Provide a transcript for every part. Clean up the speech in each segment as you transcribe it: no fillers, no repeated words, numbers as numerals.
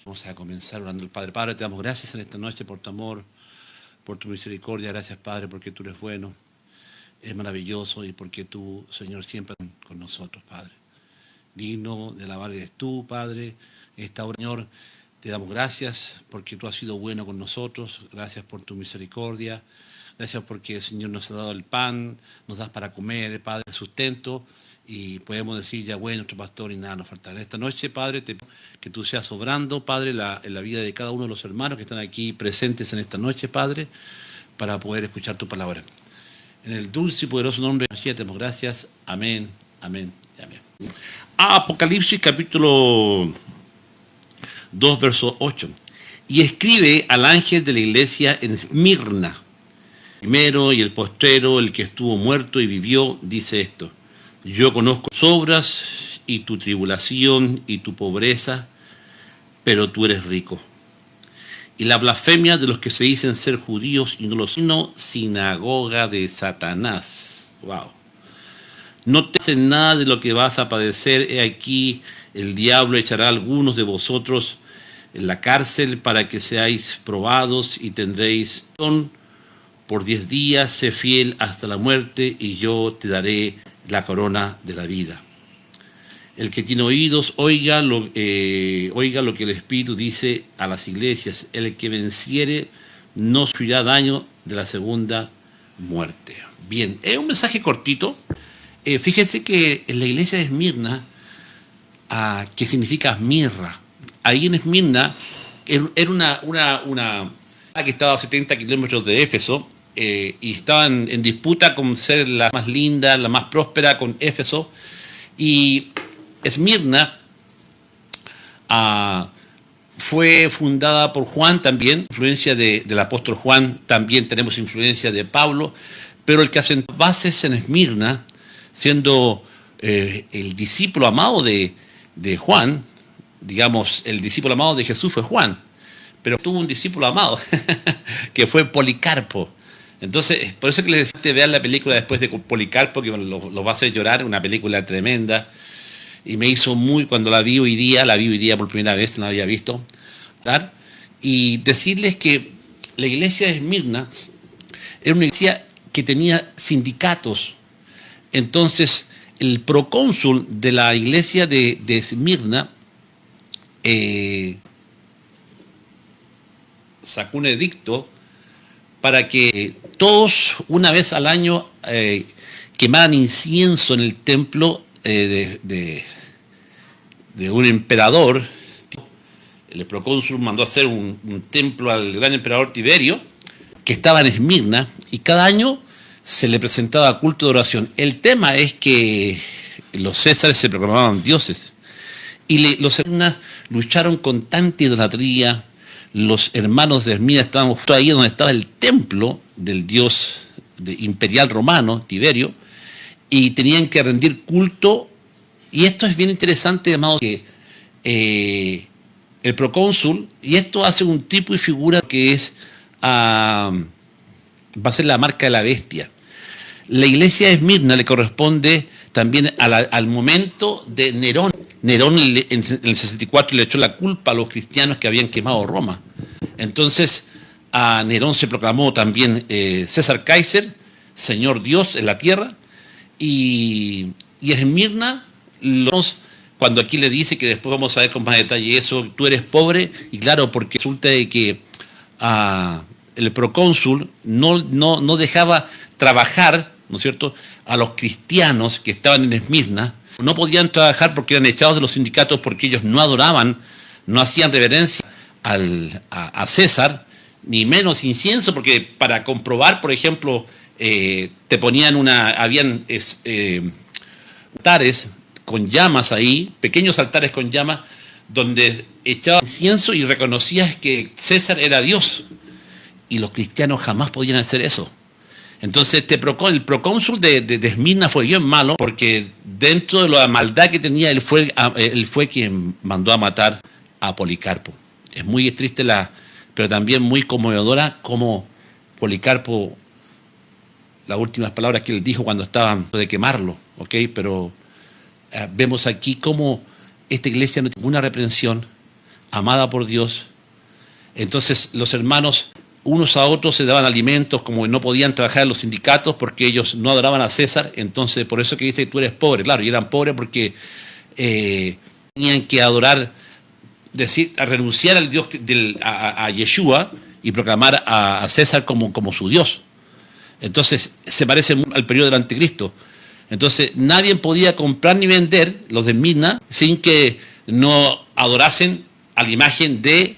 Vamos a comenzar orando al Padre. Padre, te damos gracias en esta noche por tu amor, por tu misericordia. Gracias, Padre, porque tú eres bueno, es maravilloso y porque tú, Señor, siempre con nosotros, Padre. Digno de alabar eres tú, Padre. En esta hora, Señor, te damos gracias porque tú has sido bueno con nosotros. Gracias por tu misericordia. Gracias porque el Señor nos ha dado el pan, nos das para comer, Padre, el sustento. Y podemos decir, ya bueno, nuestro pastor, y nada nos faltará. Esta noche, Padre, que tú seas obrando, Padre, en la vida de cada uno de los hermanos que están aquí presentes en esta noche, Padre, para poder escuchar tu palabra. En el dulce y poderoso nombre de Jesús, te damos gracias. Amén, amén y amén. Apocalipsis capítulo 2, verso 8. Y escribe al ángel de la iglesia en Esmirna, primero y el postrero, el que estuvo muerto y vivió, dice esto: yo conozco tus obras y tu tribulación y tu pobreza, pero tú eres rico. Y la blasfemia de los que se dicen ser judíos y no lo son, sino sinagoga de Satanás. Wow. No te hacen nada de lo que vas a padecer. He aquí, el diablo echará a algunos de vosotros en la cárcel para que seáis probados y tendréis por 10 días. Sé fiel hasta la muerte y yo te daré la corona de la vida. El que tiene oídos, oiga lo que el Espíritu dice a las iglesias. El que venciere no sufrirá daño de la segunda muerte. Bien, es un mensaje cortito. Fíjense que en la iglesia de Esmirna, que significa mirra, ahí en Esmirna era una que estaba a 70 kilómetros de Éfeso, y estaban en disputa con ser la más linda, la más próspera con Éfeso. Y Esmirna fue fundada por Juan también, influencia del apóstol Juan, también tenemos influencia de Pablo, pero el que asentó bases en Esmirna, siendo el discípulo amado de Juan, digamos, el discípulo amado de Jesús fue Juan, pero tuvo un discípulo amado que fue Policarpo. Entonces, por eso que les decía, vean la película después de Policarpo, que lo va a hacer llorar, una película tremenda. Y me hizo cuando la vi hoy día por primera vez, no la había visto. ¿Verdad? Y decirles que la iglesia de Esmirna era una iglesia que tenía sindicatos. Entonces, el procónsul de la iglesia de Esmirna sacó un edicto para que todos una vez al año quemaran incienso en el templo de un emperador. El procónsul mandó a hacer un templo al gran emperador Tiberio, que estaba en Esmirna, y cada año se le presentaba culto de oración. El tema es que los césares se proclamaban dioses, y los Esmirna lucharon con tanta idolatría. Los hermanos de Esmirna estaban justo ahí donde estaba el templo del dios imperial romano, Tiberio, y tenían que rendir culto. Y esto es bien interesante, amados, que el procónsul, y esto hace un tipo y figura que va a ser la marca de la bestia. La iglesia de Esmirna le corresponde también al momento de Nerón. Nerón en el 64 le echó la culpa a los cristianos que habían quemado Roma. Entonces a Nerón se proclamó también César Kaiser, Señor Dios en la tierra, y Esmirna, cuando aquí le dice, que después vamos a ver con más detalle eso, tú eres pobre, y claro, porque resulta de que el procónsul no dejaba trabajar, ¿no es cierto?, a los cristianos que estaban en Esmirna. No podían trabajar porque eran echados de los sindicatos, porque ellos no adoraban, no hacían reverencia a César, ni menos incienso, porque para comprobar, por ejemplo, te ponían habían altares con llamas ahí, pequeños altares con llamas, donde echaban incienso y reconocías que César era Dios. Y los cristianos jamás podían hacer eso. Entonces el procónsul de Esmirna fue bien malo, porque dentro de la maldad que tenía, él fue quien mandó a matar a Policarpo. Es muy triste, pero también muy conmovedora como Policarpo, las últimas palabras que él dijo cuando estaban de quemarlo, ¿ok? Pero vemos aquí cómo esta iglesia no tiene ninguna reprensión, amada por Dios. Entonces los hermanos unos a otros se daban alimentos, como no podían trabajar en los sindicatos porque ellos no adoraban a César. Entonces por eso que dice que tú eres pobre. Claro, y eran pobres porque tenían que adorar, decir, a renunciar al Dios a Yeshua y proclamar a César como su Dios. Entonces se parece al periodo del anticristo. Entonces nadie podía comprar ni vender, los de Esmirna, sin que no adorasen a la imagen de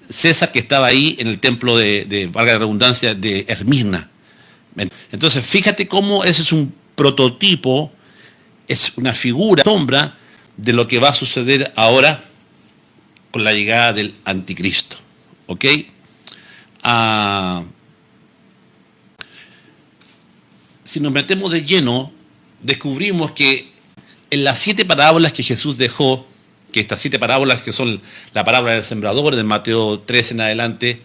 César que estaba ahí en el templo valga la redundancia, de Esmirna. Entonces fíjate cómo ese es un prototipo, es una figura, sombra de lo que va a suceder ahora con la llegada del anticristo. ¿Ok? Si nos metemos de lleno, descubrimos que en las 7 parábolas que Jesús dejó, que estas 7 parábolas que son la parábola del sembrador, de Mateo 13 en adelante,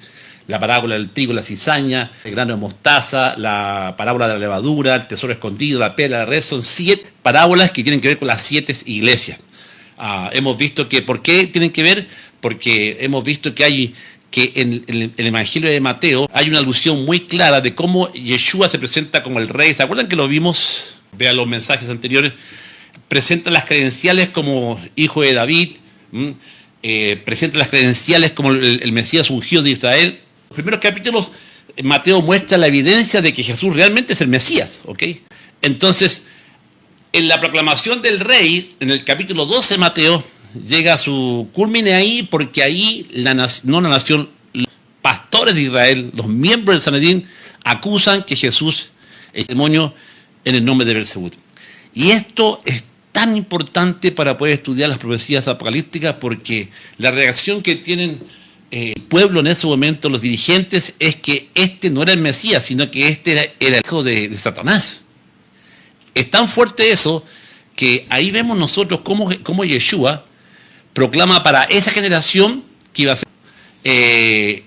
la parábola del trigo y la cizaña, el grano de mostaza, la parábola de la levadura, el tesoro escondido, la perla, la red, son 7 parábolas que tienen que ver con las 7 iglesias. Hemos visto que, ¿por qué tienen que ver? Porque hemos visto que en el Evangelio de Mateo hay una alusión muy clara de cómo Yeshua se presenta como el rey. ¿Se acuerdan que lo vimos? Vean los mensajes anteriores. Presenta las credenciales como hijo de David, presenta las credenciales como el Mesías ungido de Israel. En los primeros capítulos, Mateo muestra la evidencia de que Jesús realmente es el Mesías. ¿Ok? Entonces, en la proclamación del rey, en el capítulo 12 de Mateo, llega a su culmine ahí, porque ahí los pastores de Israel, los miembros del Sanedrín, acusan que Jesús es demonio en el nombre de Belzebú. Y esto es tan importante para poder estudiar las profecías apocalípticas, porque la reacción que tienen el pueblo en ese momento, los dirigentes, es que este no era el Mesías, sino que este era el hijo de Satanás. Es tan fuerte eso que ahí vemos nosotros cómo Yeshua proclama para esa generación que iba a ser.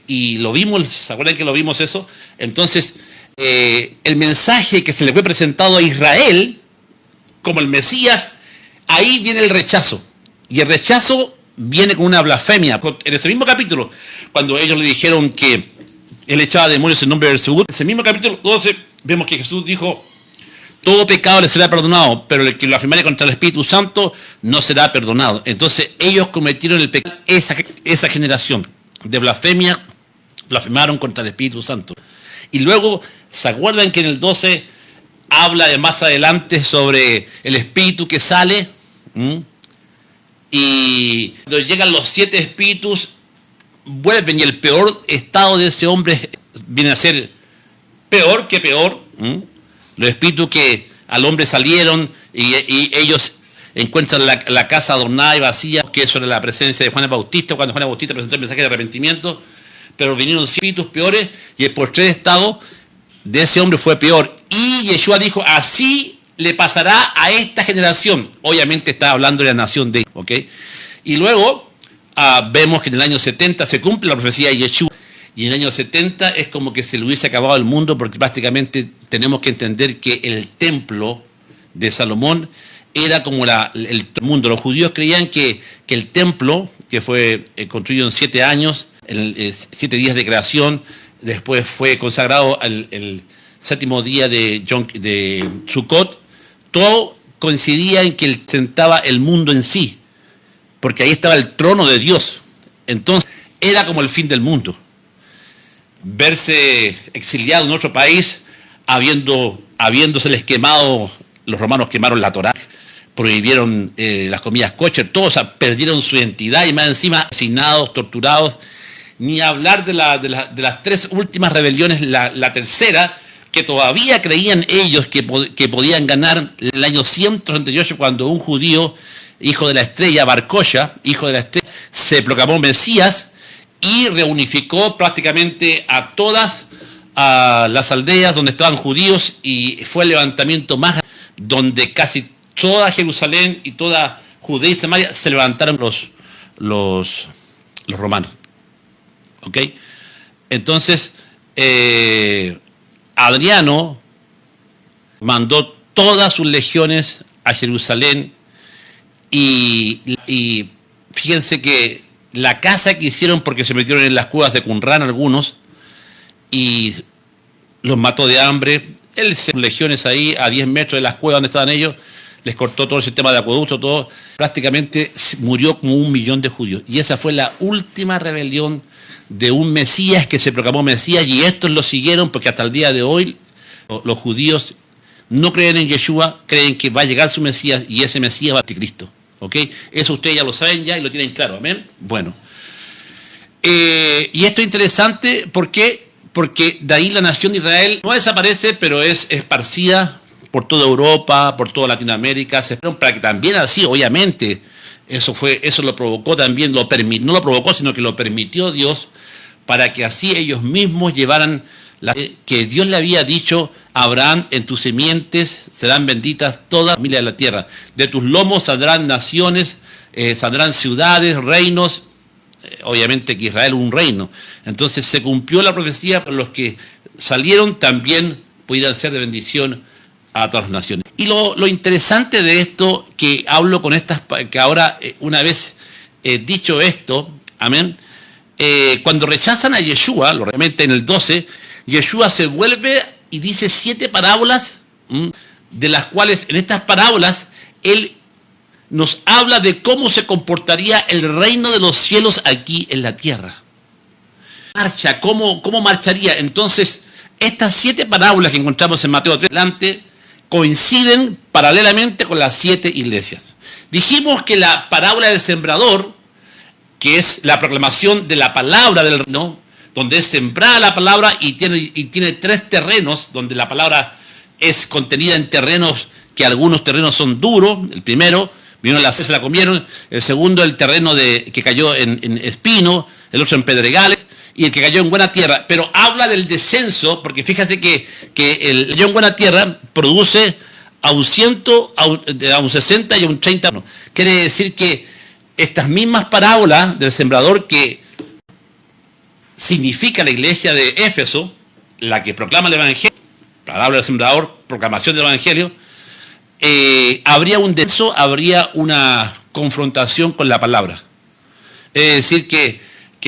Y lo vimos, ¿se acuerdan que lo vimos eso? Entonces, el mensaje que se le fue presentado a Israel como el Mesías, ahí viene el rechazo. Y el rechazo viene con una blasfemia. En ese mismo capítulo, cuando ellos le dijeron que él echaba demonios en nombre de Belzebú, en ese mismo capítulo 12, vemos que Jesús dijo: todo pecado le será perdonado, pero el que lo afirmare contra el Espíritu Santo no será perdonado. Entonces ellos cometieron el pecado, esa generación de blasfemia, blasfemaron contra el Espíritu Santo. Y luego, ¿se acuerdan que en el 12 habla de más adelante sobre el Espíritu que sale? Y cuando llegan los 7 espíritus, vuelven, y el peor estado de ese hombre viene a ser peor que peor. Los espíritus que al hombre salieron y ellos encuentran la casa adornada y vacía, que eso era la presencia de Juan el Bautista, cuando Juan el Bautista presentó el mensaje de arrepentimiento. Pero vinieron espíritus peores y el postrer estado de ese hombre fue peor. Y Yeshua dijo: así le pasará a esta generación. Obviamente está hablando de la nación de Israel. ¿Okay? Y luego vemos que en el año 70 se cumple la profecía de Yeshua. Y en el año 70 es como que se le hubiese acabado el mundo, porque prácticamente tenemos que entender que el templo de Salomón era como el mundo. Los judíos creían que el templo, que fue construido en 7 años, en 7 días de creación, después fue consagrado el 7º día de Sukkot, todo coincidía en que sentaba el mundo en sí, porque ahí estaba el trono de Dios. Entonces era como el fin del mundo. Verse exiliado en otro país, habiéndoseles quemado, los romanos quemaron la Torá, prohibieron las comidas kosher, todos, o sea, perdieron su identidad, y más encima asesinados, torturados. Ni hablar de las 3 últimas rebeliones, la tercera, que todavía creían ellos que podían ganar, el año 138, cuando un judío, hijo de la estrella, Bar Kokhba, hijo de la estrella, se proclamó Mesías y reunificó prácticamente a todas las aldeas donde estaban judíos, y fue el levantamiento más donde casi toda Jerusalén y toda Judea y Samaria se levantaron los romanos. ¿Ok? Entonces, Adriano mandó todas sus legiones a Jerusalén, y fíjense que la casa que hicieron porque se metieron en las cuevas de Qumran algunos y los mató de hambre. Él se legiones ahí a 10 metros de las cuevas donde estaban ellos, les cortó todo el sistema de acueducto, todo. Prácticamente murió como 1 millón de judíos. Y esa fue la última rebelión de un Mesías que se proclamó Mesías, y estos lo siguieron porque hasta el día de hoy los judíos no creen en Yeshua, creen que va a llegar su Mesías y ese Mesías va a ser Cristo. ¿Ok? Eso ustedes ya lo saben ya y lo tienen claro. Amén. Bueno. Y esto es interesante porque de ahí la nación de Israel no desaparece, pero es esparcida por toda Europa, por toda Latinoamérica, se esperan para que también así, obviamente, eso lo provocó también, no lo provocó, sino que lo permitió Dios, para que así ellos mismos llevaran que Dios le había dicho a Abraham: en tus simientes serán benditas todas las familias de la tierra, de tus lomos saldrán naciones, saldrán ciudades, reinos. Obviamente que Israel es un reino. Entonces se cumplió la profecía, por los que salieron también pudieran ser de bendición a todas las naciones. Y lo interesante de esto, que hablo con estas, que ahora una vez dicho esto, amén, cuando rechazan a Yeshua, realmente en el 12, Yeshua se vuelve y dice 7 parábolas, de las cuales en estas parábolas él nos habla de cómo se comportaría el reino de los cielos aquí en la tierra. Marcha, ¿cómo marcharía? Entonces, estas 7 parábolas que encontramos en Mateo 3 adelante coinciden paralelamente con las 7 iglesias. Dijimos que la parábola del sembrador, que es la proclamación de la palabra del reino, donde es sembrada la palabra y tiene 3 terrenos, donde la palabra es contenida en terrenos, que algunos terrenos son duros. El primero, vino se la comieron. El segundo, el terreno que cayó en espino, el otro en pedregales, y el que cayó en buena tierra. Pero habla del descenso, porque fíjate que el cayó en buena tierra produce a un 100, a un 60 y a un 30. Quiere decir que estas mismas parábolas del sembrador, que significa la iglesia de Éfeso, la que proclama el evangelio, parábola del sembrador, proclamación del evangelio, habría un descenso, habría una confrontación con la palabra. Es decir, que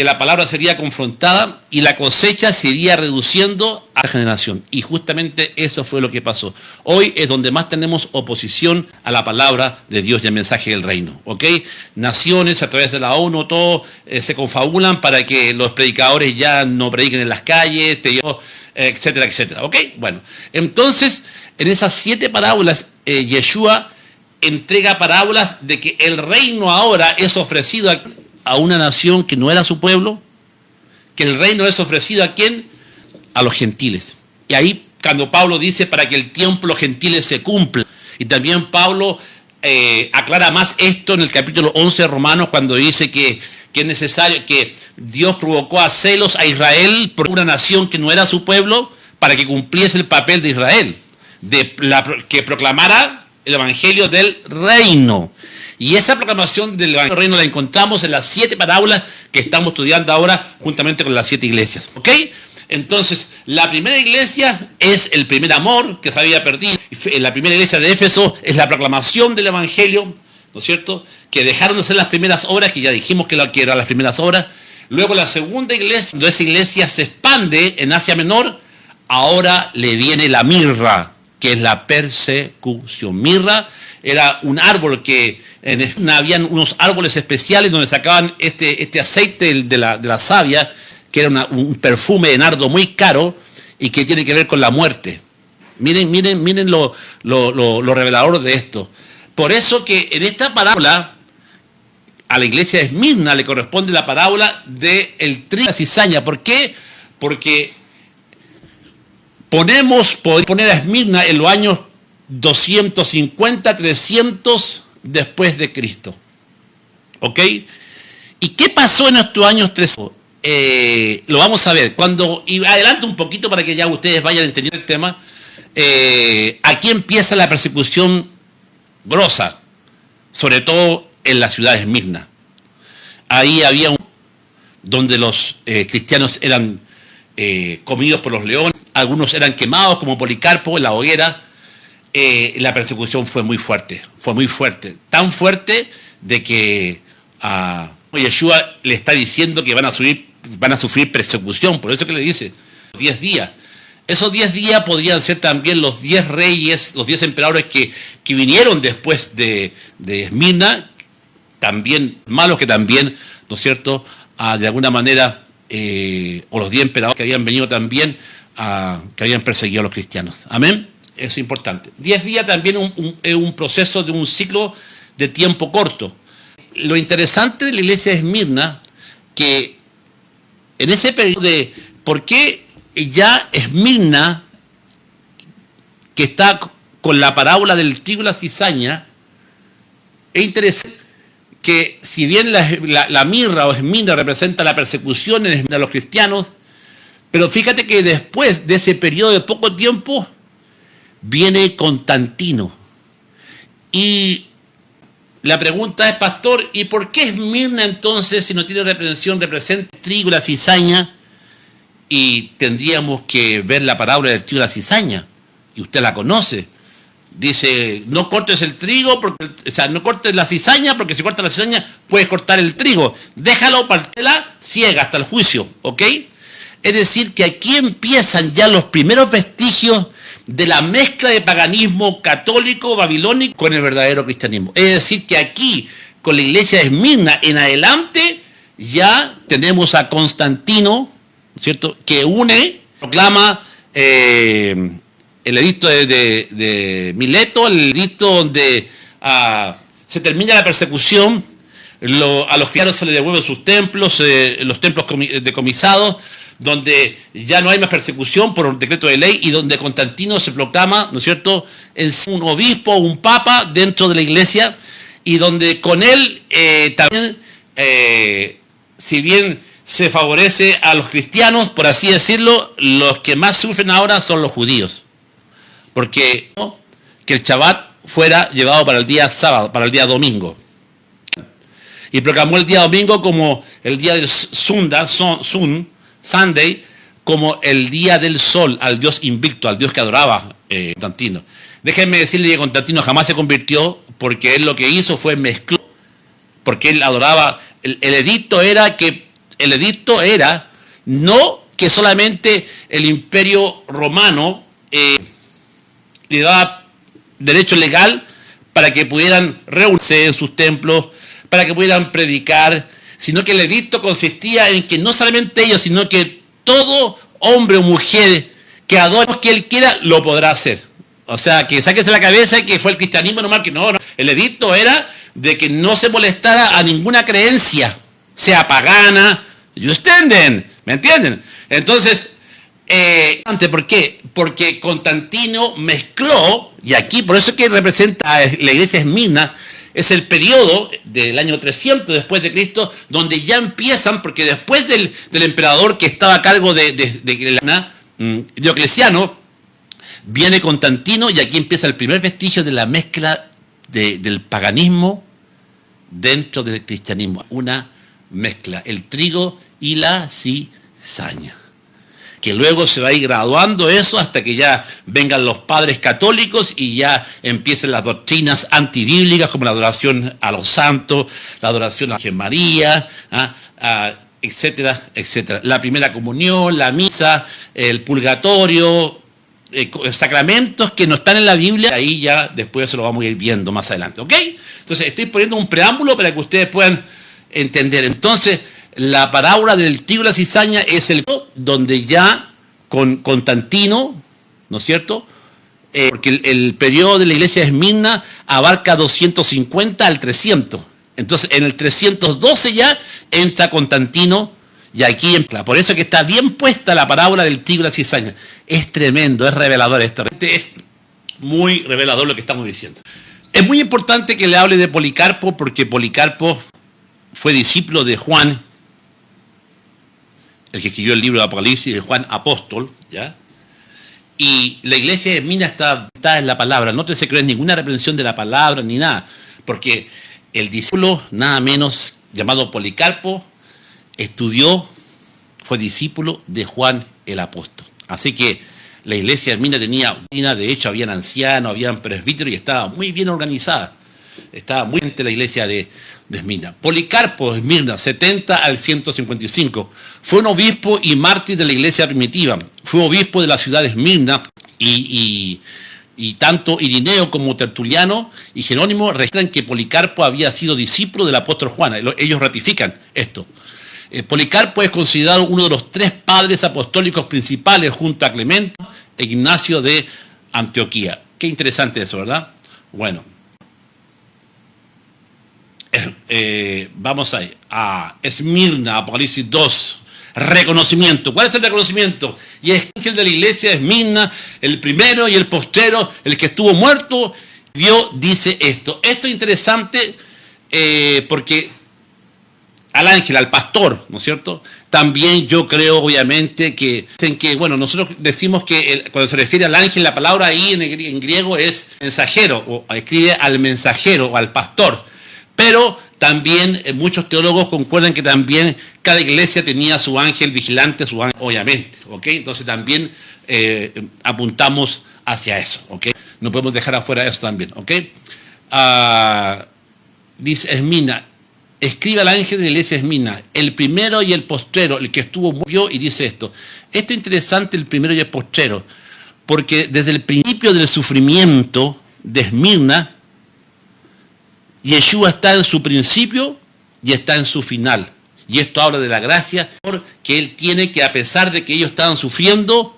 la palabra sería confrontada y la cosecha se iría reduciendo a la generación. Y justamente eso fue lo que pasó. Hoy es donde más tenemos oposición a la palabra de Dios y al mensaje del reino. ¿Ok? Naciones a través de la ONU, todo se confabulan para que los predicadores ya no prediquen en las calles, etcétera, etcétera. ¿Ok? Bueno, entonces en esas 7 parábolas, Yeshua entrega parábolas de que el reino ahora es ofrecido a una nación que no era su pueblo, que el reino es ofrecido ¿a quién? A los gentiles. Y ahí cuando Pablo dice para que el tiempo de los gentiles se cumpla. Y también Pablo aclara más esto en el capítulo 11 de Romanos, cuando dice que es necesario, que Dios provocó a celos a Israel por una nación que no era su pueblo, para que cumpliese el papel de Israel, que proclamara el evangelio del reino. Y esa proclamación del evangelio del reino la encontramos en las 7 parábolas que estamos estudiando ahora, juntamente con las 7 iglesias. ¿Ok? Entonces, la primera iglesia es el primer amor que se había perdido. La primera iglesia de Éfeso es la proclamación del evangelio, ¿no es cierto? Que dejaron de ser las primeras obras, que ya dijimos que eran las primeras obras. Luego la segunda iglesia, cuando esa iglesia se expande en Asia Menor, ahora le viene la mirra, que es la persecución. Mirra era un árbol que habían unos árboles especiales donde sacaban este aceite de la savia, que era un perfume de nardo muy caro y que tiene que ver con la muerte. Miren lo revelador de esto. Por eso que en esta parábola a la iglesia de Esmirna le corresponde la parábola del trigo y la cizaña. ¿Por qué? Porque podemos poner a Esmirna en los años 250, 300 después de Cristo. ¿Ok? ¿Y qué pasó en estos años 300? Lo vamos a ver. Y adelanto un poquito para que ya ustedes vayan entendiendo el tema. Aquí empieza la persecución grosa, sobre todo en la ciudad de Esmirna. Ahí había donde los cristianos eran comidos por los leones, algunos eran quemados como Policarpo en la hoguera. La persecución fue muy fuerte, tan fuerte de que Yeshua le está diciendo que van a sufrir persecución, por eso que le dice 10 días. Esos 10 días podrían ser también los 10 reyes, los 10 emperadores que vinieron después de Esmirna, también malos que también, ¿no es cierto?, de alguna manera, o los 10 emperadores que habían venido también, que habían perseguido a los cristianos. Amén. Eso es importante. 10 días también es un proceso de un ciclo de tiempo corto. Lo interesante de la iglesia de Esmirna, que en ese periodo de por qué ya Esmirna, que está con la parábola del trigo y la cizaña, es interesante que si bien la mirra o Esmirna representa la persecución en los cristianos, pero fíjate que después de ese periodo de poco tiempo viene Constantino. Y la pregunta es, pastor, ¿y por qué Esmirna entonces, si no tiene reprensión, representa el trigo y la cizaña? Y tendríamos que ver la parábola del trigo y la cizaña, y usted la conoce. Dice, no cortes el trigo, no cortes la cizaña, porque si cortas la cizaña puedes cortar el trigo. Déjalo, partela ciega hasta el juicio, ¿ok? Es decir, que aquí empiezan ya los primeros vestigios de la mezcla de paganismo católico, babilónico, con el verdadero cristianismo. Es decir, que aquí, con la iglesia de Esmirna en adelante, ya tenemos a Constantino, ¿cierto?, que proclama el edicto de Mileto, el edicto donde se termina la persecución, a los cristianos se les devuelven sus templos, los templos decomisados, donde ya no hay más persecución por un decreto de ley y donde Constantino se proclama, ¿no es cierto?, en un obispo, un papa dentro de la iglesia, y donde con él también, si bien se favorece a los cristianos, por así decirlo, los que más sufren ahora son los judíos. Porque que el Shabbat fuera llevado para el día sábado, para el día domingo. Y proclamó el día domingo como el día del Sunday, como el día del sol, al Dios invicto, al Dios que adoraba Constantino. Déjenme decirle que Constantino jamás se convirtió, porque él lo que hizo fue mezcló, porque él adoraba, el edicto era no que solamente el imperio romano le daba derecho legal para que pudieran reunirse en sus templos, para que pudieran predicar, sino que el edicto consistía en que no solamente ellos, sino que todo hombre o mujer que adore lo que él quiera, lo podrá hacer. O sea, que sáquese la cabeza que fue el cristianismo normal, que no. El edicto era de que no se molestara a ninguna creencia, sea pagana, ¿me entienden? Entonces, ¿por qué? Porque Constantino mezcló, y aquí por eso es que representa la iglesia Esmirna, es el periodo del año 300 después de Cristo, donde ya empiezan, porque después del emperador que estaba a cargo de Diocleciano, viene Constantino, y aquí empieza el primer vestigio de la mezcla del paganismo dentro del cristianismo. Una mezcla, el trigo y la cizaña. Que luego se va a ir graduando eso hasta que ya vengan los padres católicos y ya empiecen las doctrinas antibíblicas como la adoración a los santos, la adoración a la Virgen María, etcétera, etcétera. La primera comunión, la misa, el purgatorio, sacramentos que no están en la Biblia, ahí ya después se lo vamos a ir viendo más adelante, ¿ok? Entonces estoy poniendo un preámbulo para que ustedes puedan entender. Entonces, la parábola del trigo y la cizaña es el donde ya con Constantino, ¿no es cierto? Porque el periodo de la iglesia de Esmirna abarca 250 al 300. Entonces, en el 312 ya entra Constantino y aquí entra. Por eso que está bien puesta la parábola del trigo y la cizaña. Es tremendo, es revelador esto. Es muy revelador lo que estamos diciendo. Es muy importante que le hable de Policarpo, porque Policarpo fue discípulo de Juan, el que escribió el libro de Apocalipsis, de Juan Apóstol, ¿ya? Y la iglesia de Esmirna está en la palabra. No se cree en ninguna reprensión de la palabra ni nada, porque el discípulo, nada menos, llamado Policarpo, fue discípulo de Juan el Apóstol. Así que la iglesia de Esmirna de hecho, habían ancianos, habían presbíteros y estaba muy bien organizada. Estaba muy entre la iglesia de Esmirna. Policarpo de Esmirna, 70 al 155. Fue un obispo y mártir de la iglesia primitiva. Fue obispo de la ciudad de Esmirna y tanto Irineo como Tertuliano y Jerónimo registran que Policarpo había sido discípulo del apóstol Juan. Ellos ratifican esto. Policarpo es considerado uno de los 3 padres apostólicos principales junto a Clemente e Ignacio de Antioquía. Qué interesante eso, ¿verdad? Bueno, vamos ahí a Esmirna, Apocalipsis 2. Reconocimiento. ¿Cuál es el reconocimiento? Y es ángel de la iglesia de Esmirna, el primero y el postrero, el que estuvo muerto, vio, dice esto. Esto es interesante porque al ángel, al pastor, ¿no es cierto? También yo creo, obviamente, bueno, nosotros decimos que cuando se refiere al ángel, la palabra ahí en griego es mensajero, o escribe al mensajero o al pastor. Pero también muchos teólogos concuerdan que también cada iglesia tenía su ángel vigilante, su ángel, obviamente, ¿ok? Entonces también apuntamos hacia eso, ¿ok? No podemos dejar afuera eso también, ¿ok? Dice Esmirna, escribe al ángel de la iglesia de Esmirna, el primero y el postrero, el que estuvo murió, y dice esto. Esto es interesante, el primero y el postrero, porque desde el principio del sufrimiento de Esmirna, Yeshua está en su principio y está en su final. Y esto habla de la gracia que Él tiene, que a pesar de que ellos estaban sufriendo,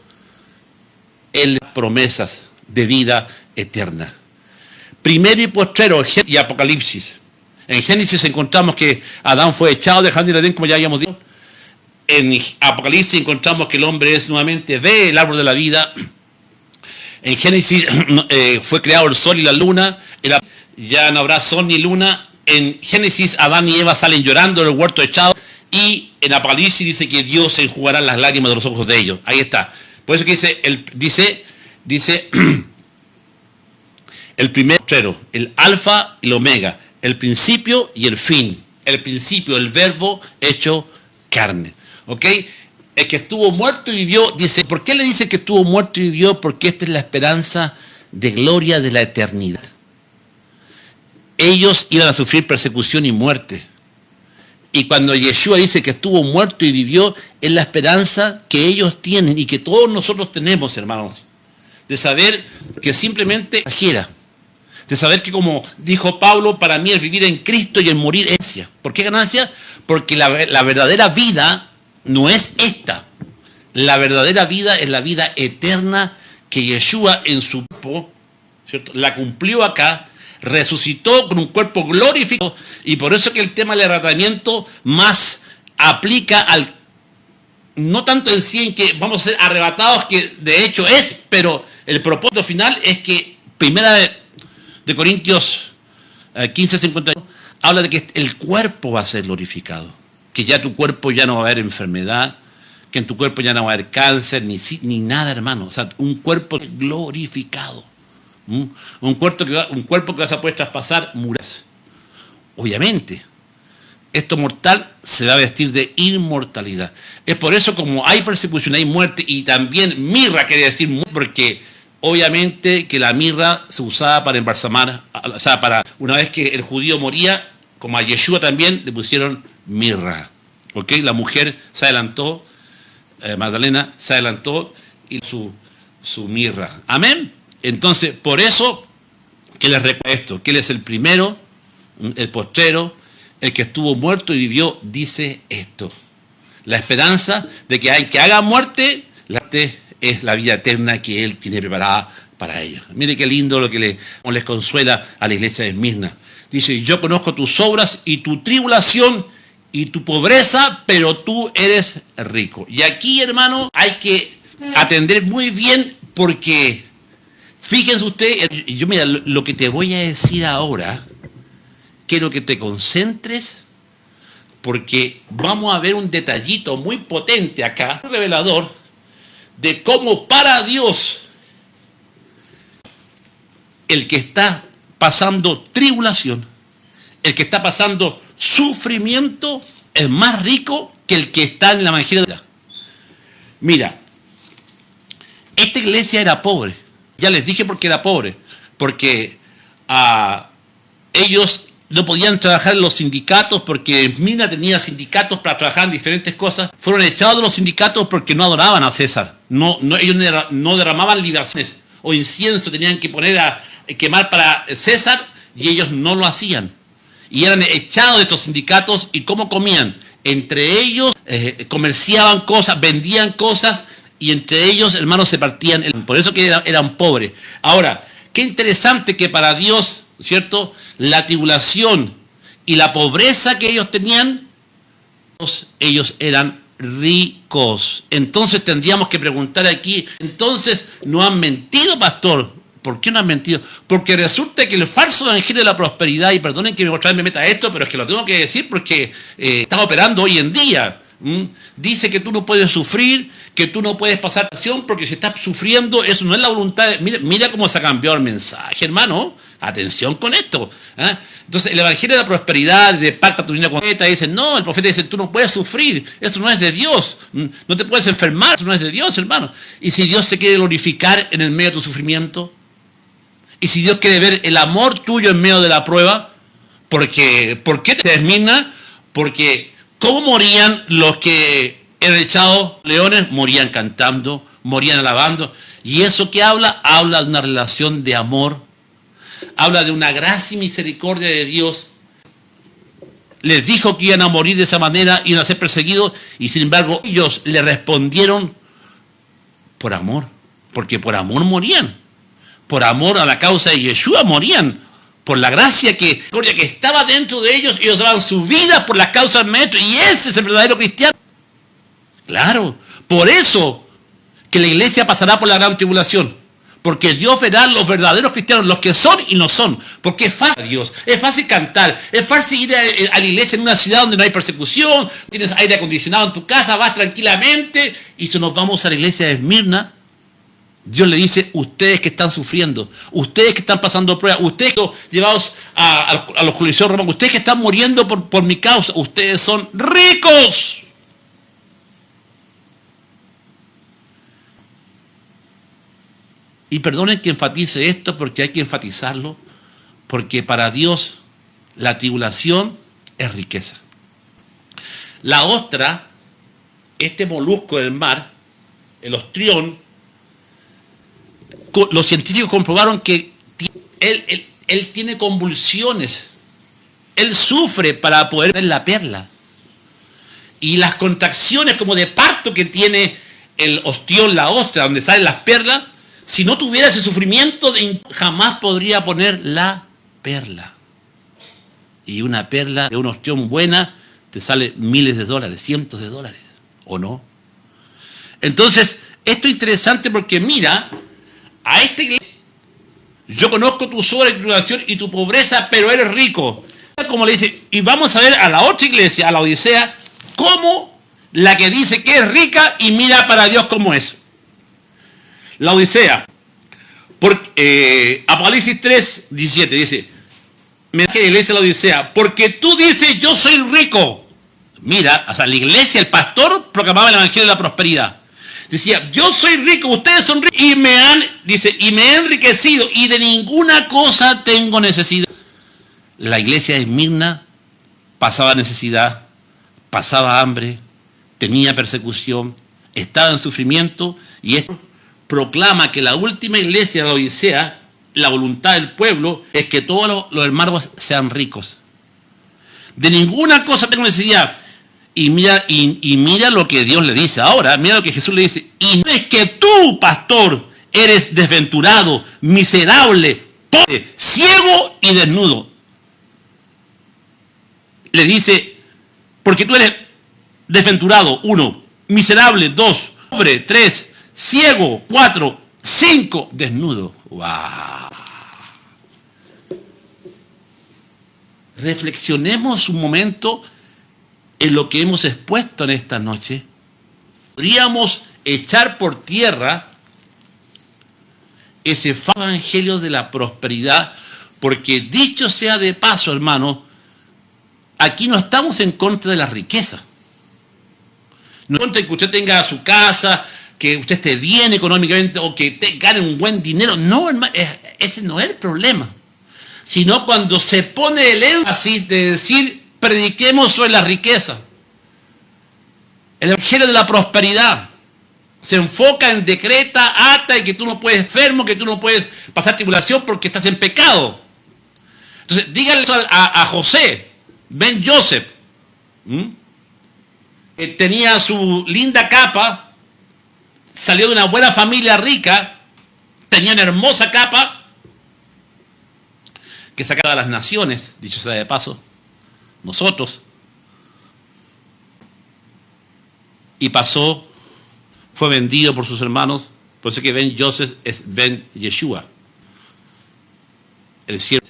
Él promesas de vida eterna. Primero y postrero y Apocalipsis. En Génesis encontramos que Adán fue echado del jardín de Edén, como ya habíamos dicho. En Apocalipsis encontramos que el hombre es nuevamente ve el árbol de la vida. En Génesis fue creado el sol y la luna. Ya no habrá sol ni luna. En Génesis, Adán y Eva salen llorando del huerto echado. Y en Apocalipsis dice que Dios enjugará las lágrimas de los ojos de ellos. Ahí está. Por eso que dice el primer postrero, el alfa y el omega, el principio y el fin. El principio, el verbo hecho carne. ¿Ok? El que estuvo muerto y vivió, dice, ¿por qué le dice que estuvo muerto y vivió? Porque esta es la esperanza de gloria de la eternidad. Ellos iban a sufrir persecución y muerte. Y cuando Yeshua dice que estuvo muerto y vivió, es la esperanza que ellos tienen y que todos nosotros tenemos, hermanos. De saber que simplemente ganancia. De saber que, como dijo Pablo, para mí el vivir en Cristo y el morir es ganancia. ¿Por qué ganancia? Porque la verdadera vida no es esta. La verdadera vida es la vida eterna que Yeshua en su cuerpo, ¿cierto?, la cumplió acá. Resucitó con un cuerpo glorificado, y por eso que el tema del arrebatamiento más aplica al, no tanto en sí en que vamos a ser arrebatados, que de hecho es, pero el propósito final es que primera de Corintios 15:51 habla de que el cuerpo va a ser glorificado, que ya tu cuerpo ya no va a haber enfermedad, que en tu cuerpo ya no va a haber cáncer, ni nada, hermano. O sea, un cuerpo glorificado. Un cuerpo que vas a poder traspasar, muras. Obviamente, esto mortal se va a vestir de inmortalidad. Es por eso, como hay persecución, hay muerte, y también mirra quiere decir muerte, porque obviamente que la mirra se usaba para embalsamar, o sea, para una vez que el judío moría, como a Yeshua también le pusieron mirra. ¿Ok? La mujer se adelantó, Magdalena se adelantó y su mirra. Amén. Entonces, por eso que les recuerdo esto, que Él es el primero, el postrero, el que estuvo muerto y vivió, dice esto. La esperanza de que hay que haga muerte, es la vida eterna que Él tiene preparada para ellos. Mire qué lindo lo que les consuela a la iglesia de Esmirna. Dice, yo conozco tus obras y tu tribulación y tu pobreza, pero tú eres rico. Y aquí, hermano, hay que atender muy bien, porque fíjense usted, mira, lo que te voy a decir ahora, quiero que te concentres, porque vamos a ver un detallito muy potente acá, revelador, de cómo para Dios el que está pasando tribulación, el que está pasando sufrimiento, es más rico que el que está en la evangelio. Mira, esta iglesia era pobre. Ya les dije por qué era pobre. Porque ellos no podían trabajar en los sindicatos porque Esmirna tenía sindicatos para trabajar en diferentes cosas. Fueron echados de los sindicatos porque no adoraban a César. Ellos no derramaban libaciones o incienso, tenían que poner a quemar para César y ellos no lo hacían. Y eran echados de estos sindicatos. ¿Y cómo comían? Entre ellos comerciaban cosas, vendían cosas y entre ellos, hermanos, se partían. Por eso que eran pobres. Ahora, qué interesante que para Dios, ¿cierto?, la tribulación y la pobreza que ellos tenían, ellos eran ricos. Entonces tendríamos que preguntar aquí, entonces, ¿no han mentido, pastor? ¿Por qué no han mentido? Porque resulta que el falso evangelio de la prosperidad, y perdonen que otra vez me meta esto, pero es que lo tengo que decir porque está operando hoy en día. Dice que tú no puedes sufrir, que tú no puedes pasar acción, porque si estás sufriendo, eso no es la voluntad. Mira cómo se ha cambiado el mensaje, hermano. Atención con esto. Entonces, el evangelio de la prosperidad, de pacta tu línea con el profeta, dice, no, el profeta dice, tú no puedes sufrir, eso no es de Dios. No te puedes enfermar, eso no es de Dios, hermano. Y si Dios se quiere glorificar en el medio de tu sufrimiento, y si Dios quiere ver el amor tuyo en medio de la prueba, ¿por qué te Esmirna? Porque ¿cómo morían los que eran echados leones? Morían cantando, morían alabando. ¿Y eso qué habla? Habla de una relación de amor. Habla de una gracia y misericordia de Dios. Les dijo que iban a morir de esa manera, iban a ser perseguidos, y sin embargo ellos le respondieron por amor, porque por amor morían, por amor a la causa de Yeshua morían, por la gracia que estaba dentro de ellos. Ellos daban su vida por las causas del maestro, y ese es el verdadero cristiano. Claro, por eso que la iglesia pasará por la gran tribulación. Porque Dios verá los verdaderos cristianos, los que son y no son. Porque es fácil, Dios, es fácil cantar, es fácil ir a la iglesia en una ciudad donde no hay persecución, tienes aire acondicionado en tu casa, vas tranquilamente. Y si nos vamos a la iglesia de Esmirna, Dios le dice, ustedes que están sufriendo, ustedes que están pasando pruebas, ustedes que llevados a los coliseos romanos, ustedes que están muriendo por mi causa, ustedes son ricos. Y perdonen que enfatice esto porque hay que enfatizarlo, porque para Dios la tribulación es riqueza. La ostra, este molusco del mar, el ostrión, los científicos comprobaron que él tiene convulsiones, él sufre para poder ver la perla. Y las contracciones como de parto que tiene el ostión, la ostra, donde salen las perlas, si no tuviera ese sufrimiento, jamás podría poner la perla. Y una perla de una ostión buena te sale miles de dólares, cientos de dólares, ¿o no? Entonces, esto es interesante porque mira, a esta iglesia, yo conozco tu sobretribulación y tu pobreza, pero eres rico. Como le dice, y vamos a ver a la otra iglesia, a la Odisea, como la que dice que es rica y mira para Dios cómo es. La Odisea, Apocalipsis 3, 17, dice, mira que la iglesia de la Odisea, porque tú dices yo soy rico. Mira, o sea, la iglesia, el pastor proclamaba el evangelio de la prosperidad. Decía, yo soy rico, ustedes son ricos, y me he enriquecido, y de ninguna cosa tengo necesidad. La iglesia de Esmirna pasaba necesidad, pasaba hambre, tenía persecución, estaba en sufrimiento, y esto proclama que la última iglesia de la Odisea, la voluntad del pueblo, es que todos los hermanos sean ricos. De ninguna cosa tengo necesidad. Y mira lo que Dios le dice ahora, mira lo que Jesús le dice. Y no es que tú, pastor, eres desventurado, miserable, pobre, ciego y desnudo. Le dice, porque tú eres desventurado, 1, miserable, 2, pobre, 3, ciego, 4, 5, desnudo. ¡Wow! Reflexionemos un momento en lo que hemos expuesto en esta noche. Podríamos echar por tierra ese evangelio de la prosperidad, porque dicho sea de paso, hermano, aquí no estamos en contra de la riqueza. No en contra de que usted tenga su casa, que usted esté bien económicamente o que gane un buen dinero. No, hermano, ese no es el problema. sino cuando se pone el énfasis de decir, prediquemos sobre la riqueza. El evangelio de la prosperidad se enfoca en decreta, ata, y que tú no puedes enfermo, que tú no puedes pasar tribulación porque estás en pecado. Entonces, díganle eso a José, Ben Joseph. Tenía su linda capa, salió de una buena familia rica, tenía una hermosa capa que sacaba a las naciones, dicho sea de paso, nosotros. Y pasó, fue vendido por sus hermanos, por eso que Ben Joseph es Ben Yeshua. El siervo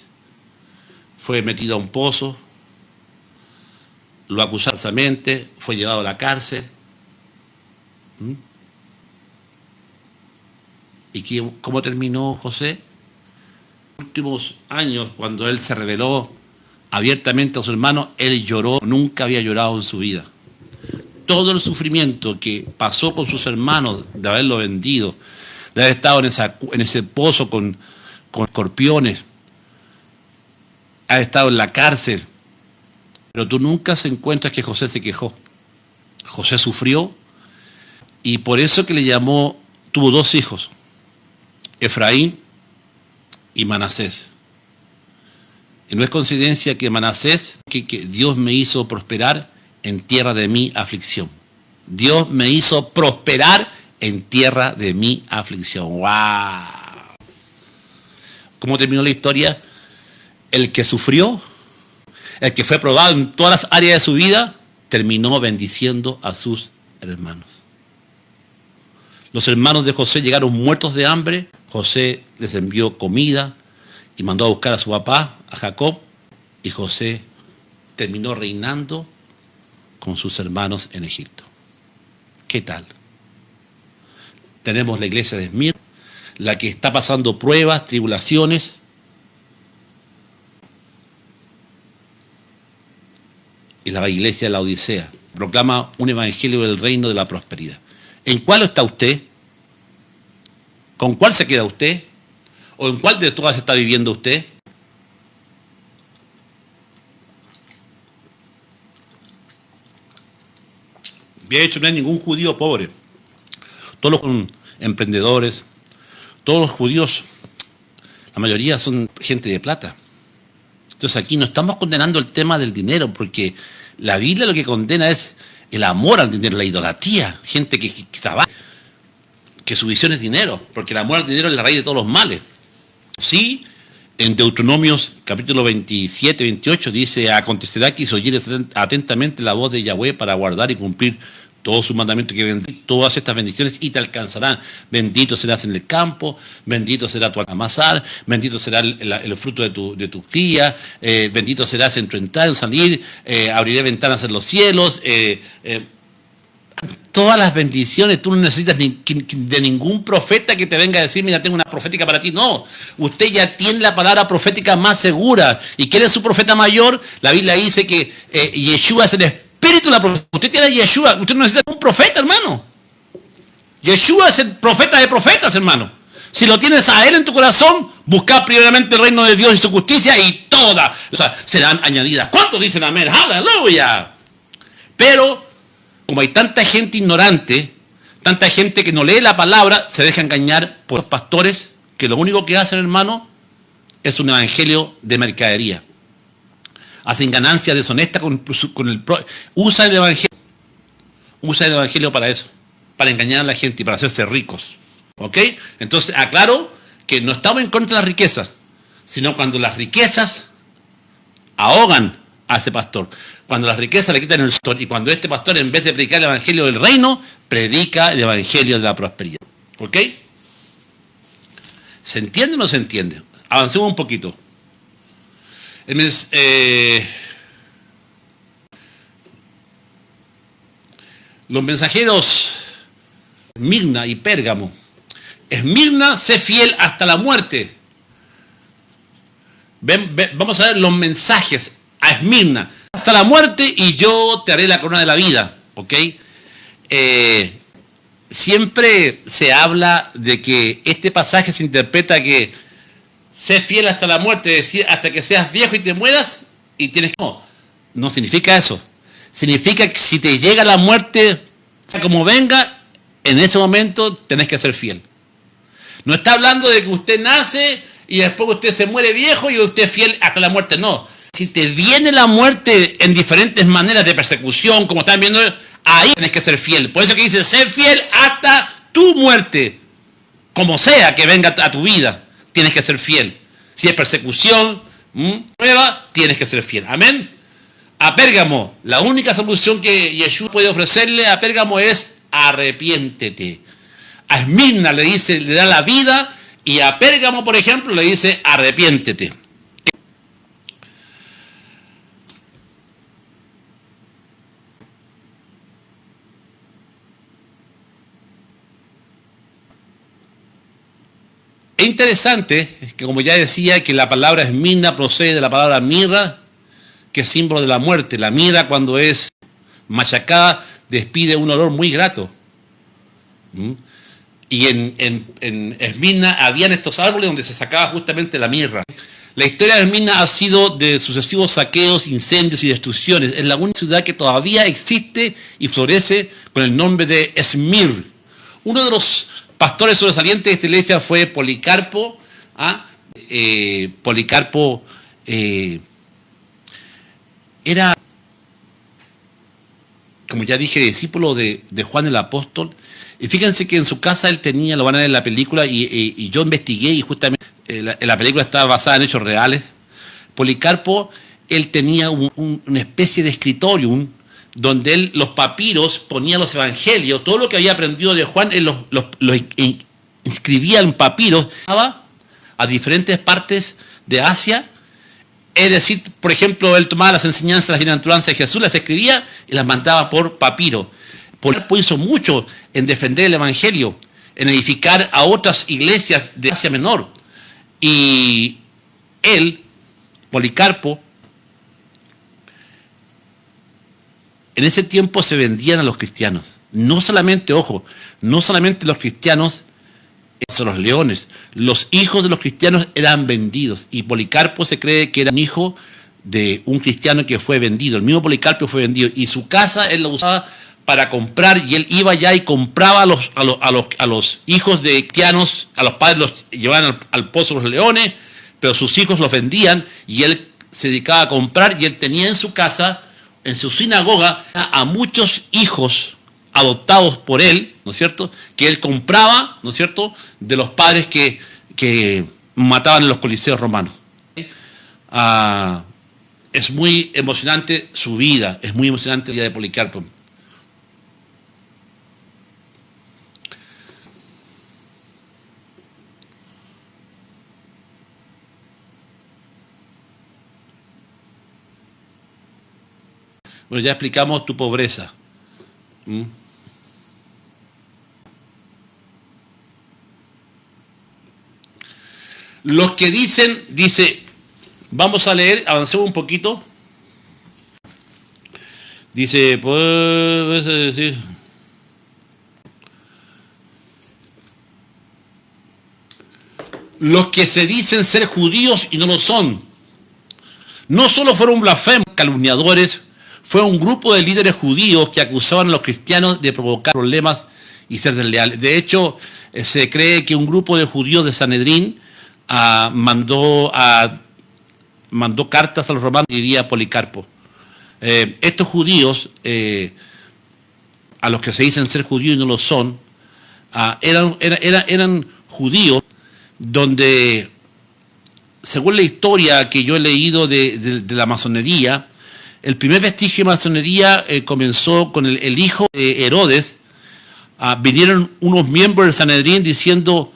fue metido a un pozo, lo acusaron falsamente, fue llevado a la cárcel. ¿Y cómo terminó José? En los últimos años, cuando él se reveló abiertamente a sus hermanos, él lloró, nunca había llorado en su vida. Todo el sufrimiento que pasó con sus hermanos de haberlo vendido, de haber estado en ese pozo con escorpiones, haber estado en la cárcel, pero tú nunca se encuentras que José se quejó. José sufrió y por eso que le llamó, tuvo dos hijos, Efraín y Manasés. Y no es coincidencia que Manasés, que Dios me hizo prosperar en tierra de mi aflicción. Dios me hizo prosperar en tierra de mi aflicción. ¡Wow! ¿Cómo terminó la historia? El que sufrió, el que fue probado en todas las áreas de su vida, terminó bendiciendo a sus hermanos. Los hermanos de José llegaron muertos de hambre. José les envió comida y mandó a buscar a su papá, a Jacob, y José terminó reinando con sus hermanos en Egipto. ¿Qué tal? Tenemos la iglesia de Esmirna, la que está pasando pruebas, tribulaciones. Y la iglesia de la Odisea proclama un evangelio del reino de la prosperidad. ¿En cuál está usted? ¿Con cuál se queda usted? ¿O en cuál de todas está viviendo usted? De hecho, no hay ningún judío pobre. Todos los emprendedores, todos los judíos, la mayoría son gente de plata. Entonces aquí no estamos condenando el tema del dinero, porque la Biblia lo que condena es el amor al dinero, la idolatría. Gente que trabaja, que su visión es dinero, porque el amor al dinero es la raíz de todos los males. Sí, en Deuteronomios capítulo 27, 28 dice, acontecerá que si oyeres atentamente la voz de Yahweh para guardar y cumplir todos sus mandamientos, que vendrán todas estas bendiciones y te alcanzarán. Bendito serás en el campo, bendito será tu amasar, bendito será el fruto de tu cría, bendito serás en tu entrar, en salir, abriré ventanas en los cielos. Todas las bendiciones, tú no necesitas de ningún profeta que te venga a decir, mira, tengo una profética para ti. No, usted ya tiene la palabra profética más segura. ¿Y quién es su profeta mayor? La Biblia dice que Yeshua es el espíritu de la profecía. Usted tiene a Yeshua, usted no necesita un profeta, hermano. Yeshua es el profeta de profetas, hermano. Si lo tienes a él en tu corazón, busca primeramente el reino de Dios y su justicia y todas, serán añadidas. ¿Cuántos dicen amén? ¡Aleluya! Pero como hay tanta gente ignorante, tanta gente que no lee la palabra, se deja engañar por los pastores que lo único que hacen, hermano, es un evangelio de mercadería. Hacen ganancias deshonestas usa el evangelio para eso, para engañar a la gente y para hacerse ricos. ¿Ok? Entonces, aclaro que no estamos en contra de las riquezas, sino cuando las riquezas ahogan a ese pastor. Cuando las riquezas le quitan el pastor y cuando este pastor, en vez de predicar el evangelio del reino, predica el evangelio de la prosperidad. ¿Ok? ¿Se entiende o no se entiende? Avancemos un poquito. Los mensajeros Esmirna y Pérgamo. Esmirna, sé fiel hasta la muerte. Vamos a ver los mensajes a Esmirna. Hasta la muerte y yo te haré la corona de la vida. ¿Ok? Siempre se habla de que este pasaje se interpreta que sé fiel hasta la muerte, es decir, hasta que seas viejo y te mueras y tienes que... No, no significa eso. Significa que si te llega la muerte, sea como venga, en ese momento tenés que ser fiel. No está hablando de que usted nace y después usted se muere viejo y usted es fiel hasta la muerte, no. Si te viene la muerte en diferentes maneras de persecución, como están viendo, ahí tienes que ser fiel. Por eso que dice, ser fiel hasta tu muerte. Como sea que venga a tu vida, tienes que ser fiel. Si es persecución, prueba, tienes que ser fiel. Amén. A Pérgamo, la única solución que Yeshua puede ofrecerle a Pérgamo es arrepiéntete. A Esmirna le dice, le da la vida, y a Pérgamo, por ejemplo, le dice arrepiéntete. Es interesante que, como ya decía, que la palabra Esmirna procede de la palabra mirra, que es símbolo de la muerte. La mirra, cuando es machacada, despide un olor muy grato. Y en Esmirna habían estos árboles donde se sacaba justamente la mirra. La historia de Esmirna ha sido de sucesivos saqueos, incendios y destrucciones. Es la única ciudad que todavía existe y florece con el nombre de Esmir. Uno de los pastores sobresalientes de esta iglesia fue Policarpo. Policarpo era, como ya dije, discípulo de Juan el Apóstol. Y fíjense que en su casa él tenía, lo van a ver en la película, y yo investigué, y justamente la película estaba basada en hechos reales. Policarpo, él tenía una especie de escritorio, donde él, los papiros, ponía los evangelios, todo lo que había aprendido de Juan, él los inscribía en papiros a diferentes partes de Asia. Es decir, por ejemplo, él tomaba las enseñanzas, las bienaventuranzas de Jesús, las escribía y las mandaba por papiro. Policarpo hizo mucho en defender el evangelio, en edificar a otras iglesias de Asia Menor. Y él, Policarpo, en ese tiempo se vendían a los cristianos. No solamente, ojo, no solamente los cristianos, los leones, los hijos de los cristianos eran vendidos. Y Policarpo se cree que era un hijo de un cristiano que fue vendido. El mismo Policarpo fue vendido. Y su casa él la usaba para comprar, y él iba allá y compraba a los hijos de cristianos, a los padres los llevaban al pozo de los leones, pero sus hijos los vendían, y él se dedicaba a comprar, y él tenía en su casa, en su sinagoga, a muchos hijos adoptados por él, ¿no es cierto?, que él compraba, ¿no es cierto?, de los padres que mataban en los coliseos romanos. Es muy emocionante su vida, es muy emocionante la vida de Policarpo. Bueno, ya explicamos tu pobreza. Los que dice, vamos a leer, avancemos un poquito. Dice, pues decir, los que se dicen ser judíos y no lo son, no solo fueron blasfemos, calumniadores, fue un grupo de líderes judíos que acusaban a los cristianos de provocar problemas y ser desleales. De hecho, se cree que un grupo de judíos de Sanedrín mandó cartas a los romanos y diría a Policarpo. Estos judíos, a los que se dicen ser judíos y no lo son, eran judíos donde, según la historia que yo he leído de la masonería, el primer vestigio de masonería comenzó con el hijo de Herodes. Vinieron unos miembros del Sanedrín diciendo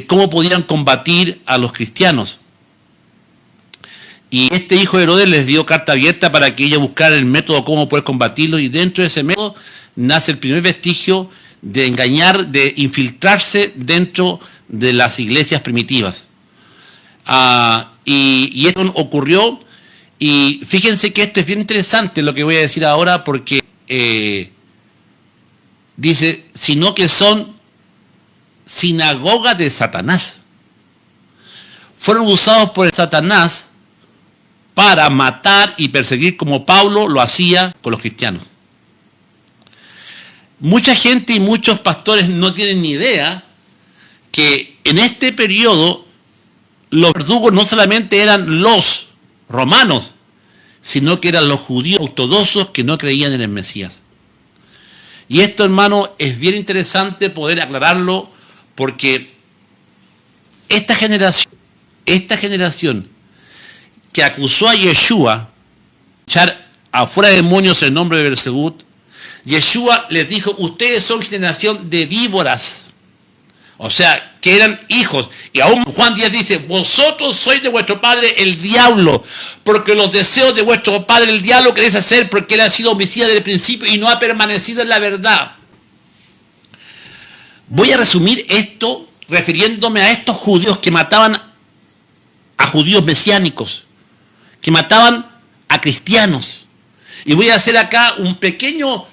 cómo podían combatir a los cristianos. Y este hijo de Herodes les dio carta abierta para que ellos buscaran el método cómo poder combatirlo, y dentro de ese método nace el primer vestigio de engañar, de infiltrarse dentro de las iglesias primitivas. Y esto ocurrió. Y fíjense que esto es bien interesante lo que voy a decir ahora, porque dice, sino que son sinagoga de Satanás. fueron usados por el Satanás para matar y perseguir como Pablo lo hacía con los cristianos. Mucha gente y muchos pastores no tienen ni idea que en este periodo los verdugos no solamente eran los romanos, sino que eran los judíos ortodoxos que no creían en el Mesías. Y esto, hermano, es bien interesante poder aclararlo, porque esta generación que acusó a Yeshua de echar afuera demonios en el nombre de Belzebú, Yeshua les dijo: ustedes son generación de víboras. O sea, que eran hijos. Y aún Juan 10 dice: vosotros sois de vuestro padre el diablo, porque los deseos de vuestro padre el diablo queréis hacer, porque él ha sido homicida desde el principio y no ha permanecido en la verdad. Voy a resumir esto refiriéndome a estos judíos que mataban a judíos mesiánicos, que mataban a cristianos. Y voy a hacer acá un pequeño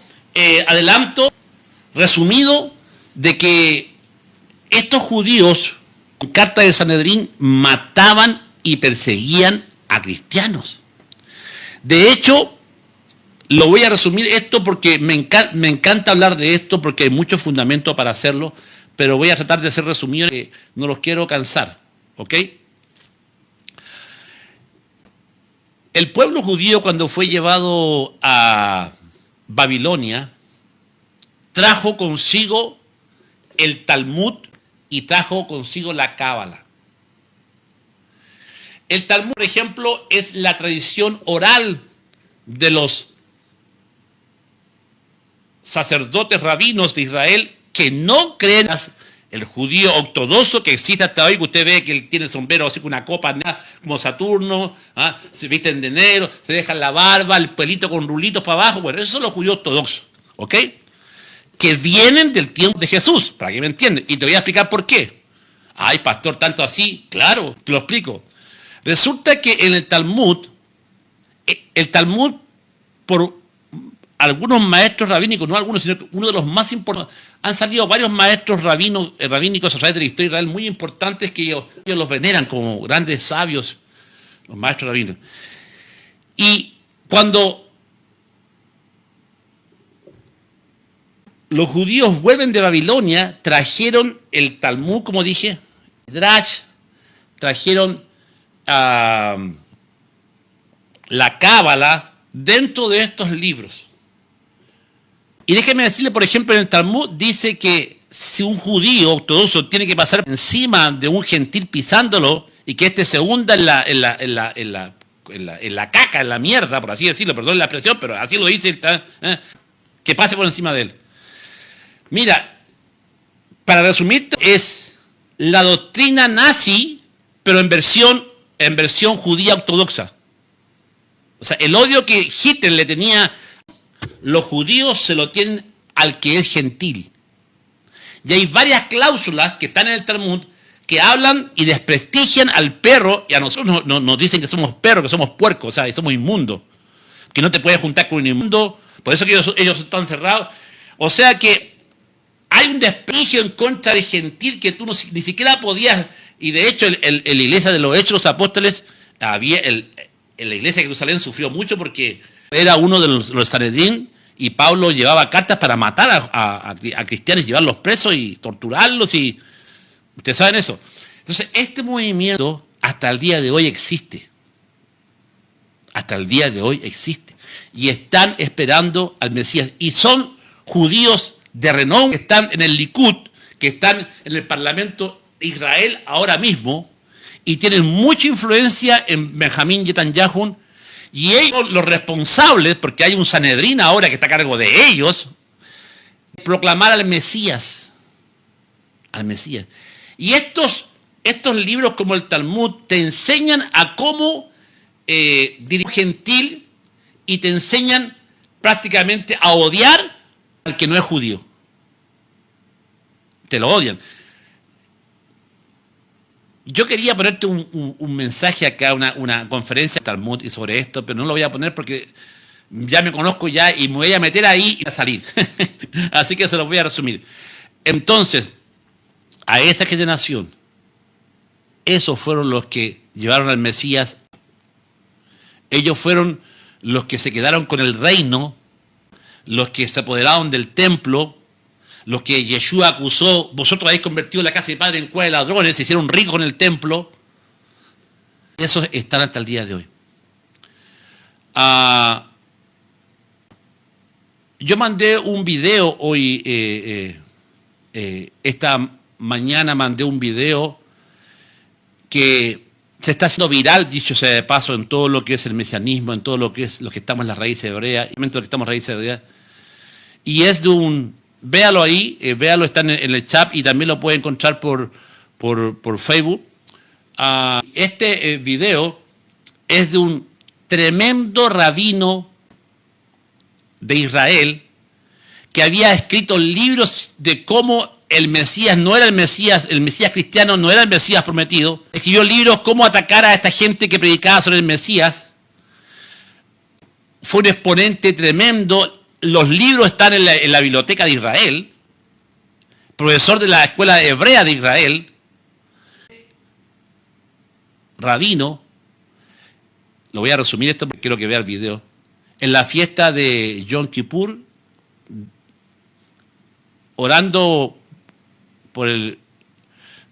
adelanto resumido de que estos judíos, en carta de Sanedrín, mataban y perseguían a cristianos. De hecho, lo voy a resumir esto porque me encanta hablar de esto, porque hay mucho fundamento para hacerlo, pero voy a tratar de hacer resumido, que no los quiero cansar, ¿ok? El pueblo judío, cuando fue llevado a Babilonia, trajo consigo el Talmud y trajo consigo la Cábala. El Talmud, por ejemplo, es la tradición oral de los sacerdotes rabinos de Israel que no creen el judío ortodoxo que existe hasta hoy, que usted ve que él tiene el sombrero así con una copa como Saturno, se visten de negro, se dejan la barba, el pelito con rulitos para abajo. Bueno, esos son los judíos ortodoxos, ¿ok? Que vienen del tiempo de Jesús, para que me entiendan. Y te voy a explicar por qué. Ay, pastor, tanto así. Claro, te lo explico. Resulta que en el Talmud, por algunos maestros rabínicos, no algunos, sino que uno de los más importantes, han salido varios maestros rabínicos a través de la historia de Israel muy importantes, que ellos los veneran como grandes sabios, los maestros rabinos. Y cuando los judíos vuelven de Babilonia, trajeron el Talmud, como dije, Drash, trajeron la Cábala dentro de estos libros. Y déjeme decirle, por ejemplo, en el Talmud dice que si un judío ortodoxo tiene que pasar encima de un gentil pisándolo y que éste se hunda en la caca, en la mierda, por así decirlo, perdón la expresión, pero así lo dice, que pase por encima de él. Mira, para resumir, es la doctrina nazi, pero en versión judía ortodoxa. O sea, el odio que Hitler le tenía, los judíos se lo tienen al que es gentil. Y hay varias cláusulas que están en el Talmud que hablan y desprestigian al perro, y a nosotros nos dicen que somos perros, que somos puercos, o sea, que somos inmundos, que no te puedes juntar con un inmundo, por eso que ellos están cerrados. O sea que hay un desprestigio en contra del gentil que tú ni siquiera podías. Y de hecho, en la iglesia de los Hechos de los Apóstoles, en la iglesia de Jerusalén sufrió mucho porque era uno de los Sanedrín, y Pablo llevaba cartas para matar a cristianos, llevarlos presos y torturarlos, y ustedes saben eso. Entonces, este movimiento hasta el día de hoy existe. Hasta el día de hoy existe. Y están esperando al Mesías. Y son judíos de renombre que están en el Likud, que están en el Parlamento de Israel ahora mismo, y tienen mucha influencia en Benjamín Netanyahu. Y ellos, los responsables, porque hay un Sanedrín ahora que está a cargo de ellos, proclamar al Mesías. Al Mesías. Y estos libros como el Talmud te enseñan a cómo dirigir gentil, y te enseñan prácticamente a odiar al que no es judío. Te lo odian. Yo quería ponerte un mensaje acá, una conferencia de Talmud y sobre esto, pero no lo voy a poner porque ya me conozco ya y me voy a meter ahí y a salir. Así que se los voy a resumir. Entonces, a esa generación, esos fueron los que llevaron al Mesías. Ellos fueron los que se quedaron con el reino, los que se apoderaron del templo, los que Yeshua acusó: vosotros habéis convertido la casa de mi padre en cueva de ladrones, se hicieron ricos con el templo. Esos están hasta el día de hoy. Yo mandé un video hoy, esta mañana mandé un video que se está haciendo viral, dicho sea de paso, en todo lo que es el mesianismo, en todo lo que es los que estamos en las raíces hebreas, en lo que estamos en raíces hebreas. Y es de un, véalo ahí, véalo, está en el chat y también lo puede encontrar por Facebook. Este video es de un tremendo rabino de Israel que había escrito libros de cómo el Mesías no era el Mesías cristiano no era el Mesías prometido. Escribió libros cómo atacar a esta gente que predicaba sobre el Mesías. Fue un exponente tremendo. Los libros están en la biblioteca de Israel. Profesor de la escuela hebrea de Israel. Rabino. Lo voy a resumir esto porque quiero que vea el video. En la fiesta de Yom Kippur, orando por el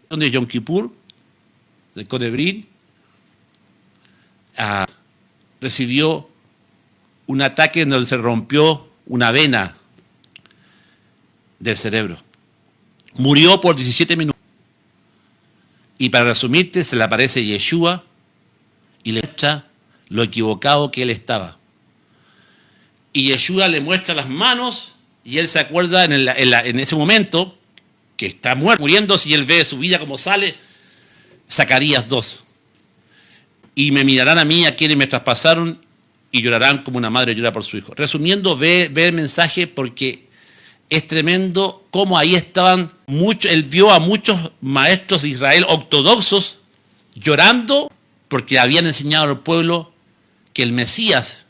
de Yom Kippur, de Codebril, recibió un ataque en donde se rompió una vena del cerebro. Murió por 17 minutos. Y para resumirte, se le aparece Yeshua y le muestra lo equivocado que él estaba. Y Yeshua le muestra las manos y él se acuerda en ese momento que está muriéndose y él ve su vida como sale. Zacarías 2. Y me mirarán a mí, a quienes me traspasaron, y llorarán como una madre llora por su hijo. Resumiendo, ve el mensaje porque es tremendo cómo ahí estaban muchos. Él vio a muchos maestros de Israel ortodoxos llorando porque habían enseñado al pueblo que el Mesías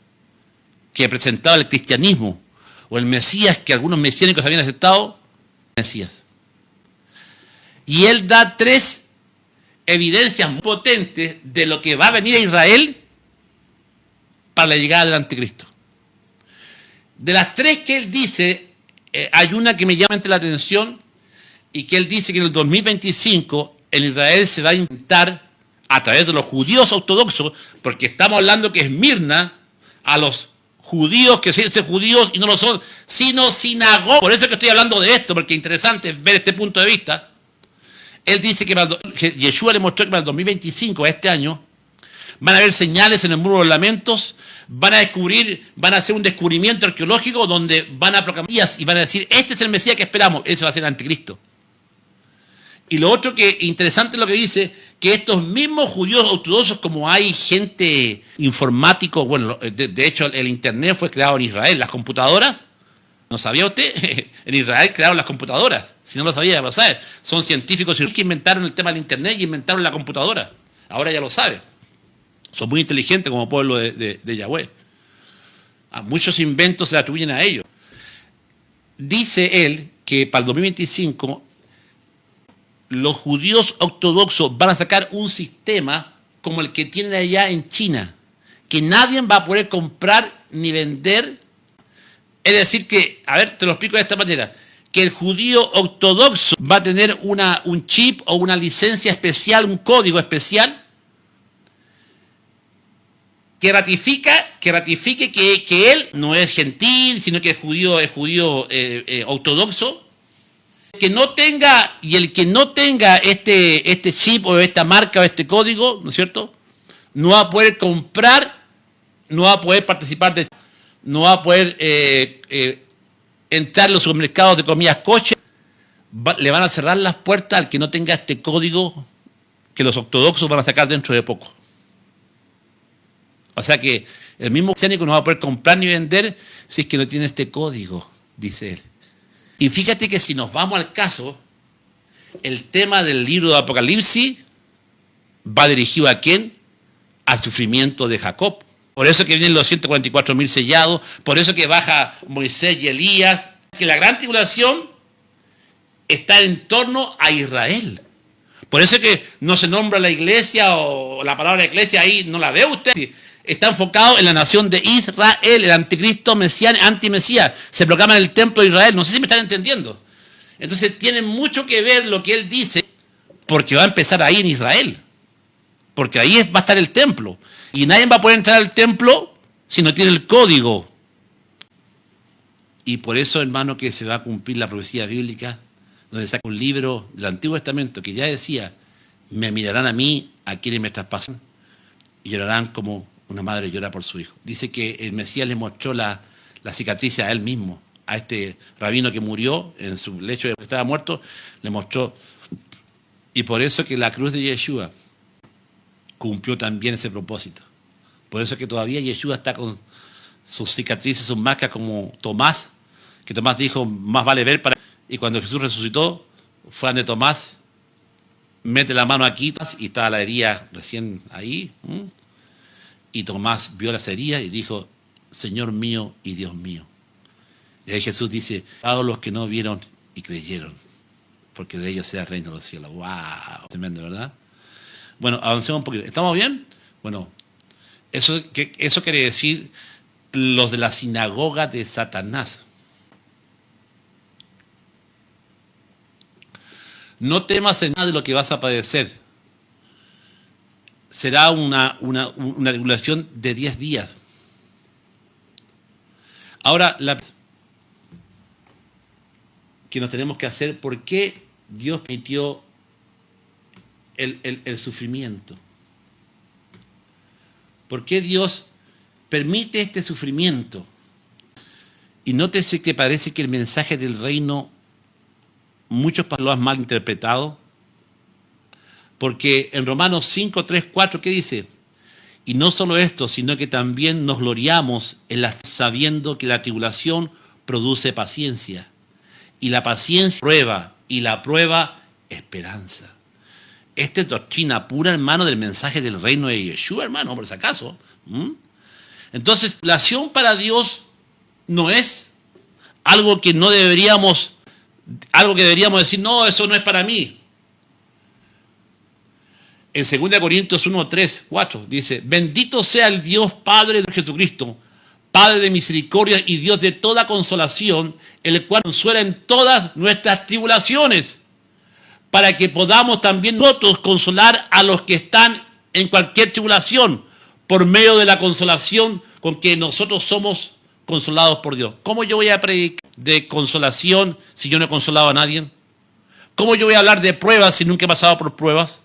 que presentaba el cristianismo, o el Mesías que algunos mesiánicos habían aceptado, Mesías. Y él da 3 evidencias muy potentes de lo que va a venir a Israel para la llegada del anticristo. De las 3 que él dice, hay una que me llama la atención, y que él dice que en el 2025 en Israel se va a inventar a través de los judíos ortodoxos, porque estamos hablando que Esmirna, a los judíos que se dicen judíos y no lo son, sino sinagoga. Por eso es que estoy hablando de esto, porque es interesante ver este punto de vista. Él dice que Yeshua le mostró que para el 2025, a este año, van a haber señales en el muro de los lamentos, van a hacer un descubrimiento arqueológico donde van a proclamar y van a decir: este es el Mesías que esperamos, ese va a ser el anticristo. Y lo otro que interesante es lo que dice, que estos mismos judíos ortodoxos, como hay gente informático, bueno, de hecho el internet fue creado en Israel, las computadoras, ¿no sabía usted? En Israel crearon las computadoras, si no lo sabía ya lo sabe, son científicos que inventaron el tema del internet y inventaron la computadora, ahora ya lo sabe, son muy inteligentes como pueblo de Yahweh. A muchos inventos se le atribuyen a ellos. Dice él que para el 2025 los judíos ortodoxos van a sacar un sistema como el que tienen allá en China, que nadie va a poder comprar ni vender. Es decir que, a ver, te lo explico de esta manera, que el judío ortodoxo va a tener un chip o una licencia especial, un código especial, que ratifique que él no es gentil, sino que es judío ortodoxo. Que no tenga, y el que no tenga este chip o esta marca o este código, ¿no es cierto?, no va a poder comprar, no va a poder participar no va a poder entrar en los supermercados de comidas kosher. Le van a cerrar las puertas al que no tenga este código que los ortodoxos van a sacar dentro de poco. O sea que el mismo mesiánico no va a poder comprar ni vender si es que no tiene este código, dice él. Y fíjate que si nos vamos al caso, el tema del libro de Apocalipsis va dirigido ¿a quién? Al sufrimiento de Jacob. Por eso que vienen los 144.000 sellados, por eso que baja Moisés y Elías, que la gran tribulación está en torno a Israel. Por eso es que no se nombra la iglesia o la palabra iglesia ahí, no la ve usted. Está enfocado en la nación de Israel, el anticristo mesiánico, antimesías. Se proclama en el templo de Israel. No sé si me están entendiendo. Entonces tiene mucho que ver lo que él dice, porque va a empezar ahí en Israel. Porque ahí va a estar el templo. Y nadie va a poder entrar al templo si no tiene el código. Y por eso, hermano, que se va a cumplir la profecía bíblica, donde saca un libro del Antiguo Testamento que ya decía, me mirarán a mí, a quienes me traspasan, y llorarán como una madre llora por su hijo. Dice que el Mesías le mostró la cicatriz a él mismo, a este rabino que murió en su lecho de que estaba muerto, le mostró. Y por eso que la cruz de Yeshua cumplió también ese propósito. Por eso que todavía Yeshua está con sus cicatrices, sus marcas, como Tomás, que Tomás dijo, más vale ver para... Y cuando Jesús resucitó, fue ante Tomás, mete la mano aquí, y estaba la herida recién ahí. Y Tomás vio las heridas y dijo, Señor mío y Dios mío. Y ahí Jesús dice, todos los que no vieron y creyeron, porque de ellos sea el reino de los cielos. ¡Wow! Tremendo, ¿verdad? Bueno, avancemos un poquito. ¿Estamos bien? Bueno, eso quiere decir los de la sinagoga de Satanás. No temas en nada de lo que vas a padecer. Será una tribulación de 10 días. Ahora, que nos tenemos que hacer, ¿por qué Dios permitió el sufrimiento? ¿Por qué Dios permite este sufrimiento? Y nótese que parece que el mensaje del reino muchos lo han mal interpretado, porque en Romanos 5, 3, 4, ¿qué dice? Y no solo esto, sino que también nos gloriamos sabiendo que la tribulación produce paciencia, y la paciencia prueba, y la prueba esperanza. Esta es doctrina pura, hermano, del mensaje del reino de Yeshua, hermano, por si acaso. Entonces, la tribulación para Dios no es algo que no deberíamos... Algo que deberíamos decir, no, eso no es para mí. En 2 Corintios 1, 3, 4 dice, bendito sea el Dios Padre de Jesucristo, Padre de misericordia y Dios de toda consolación, el cual consuela en todas nuestras tribulaciones, para que podamos también nosotros consolar a los que están en cualquier tribulación, por medio de la consolación con que nosotros somos consolados por Dios. ¿Cómo yo voy a predicar de consolación si yo no he consolado a nadie? ¿Cómo yo voy a hablar de pruebas si nunca he pasado por pruebas?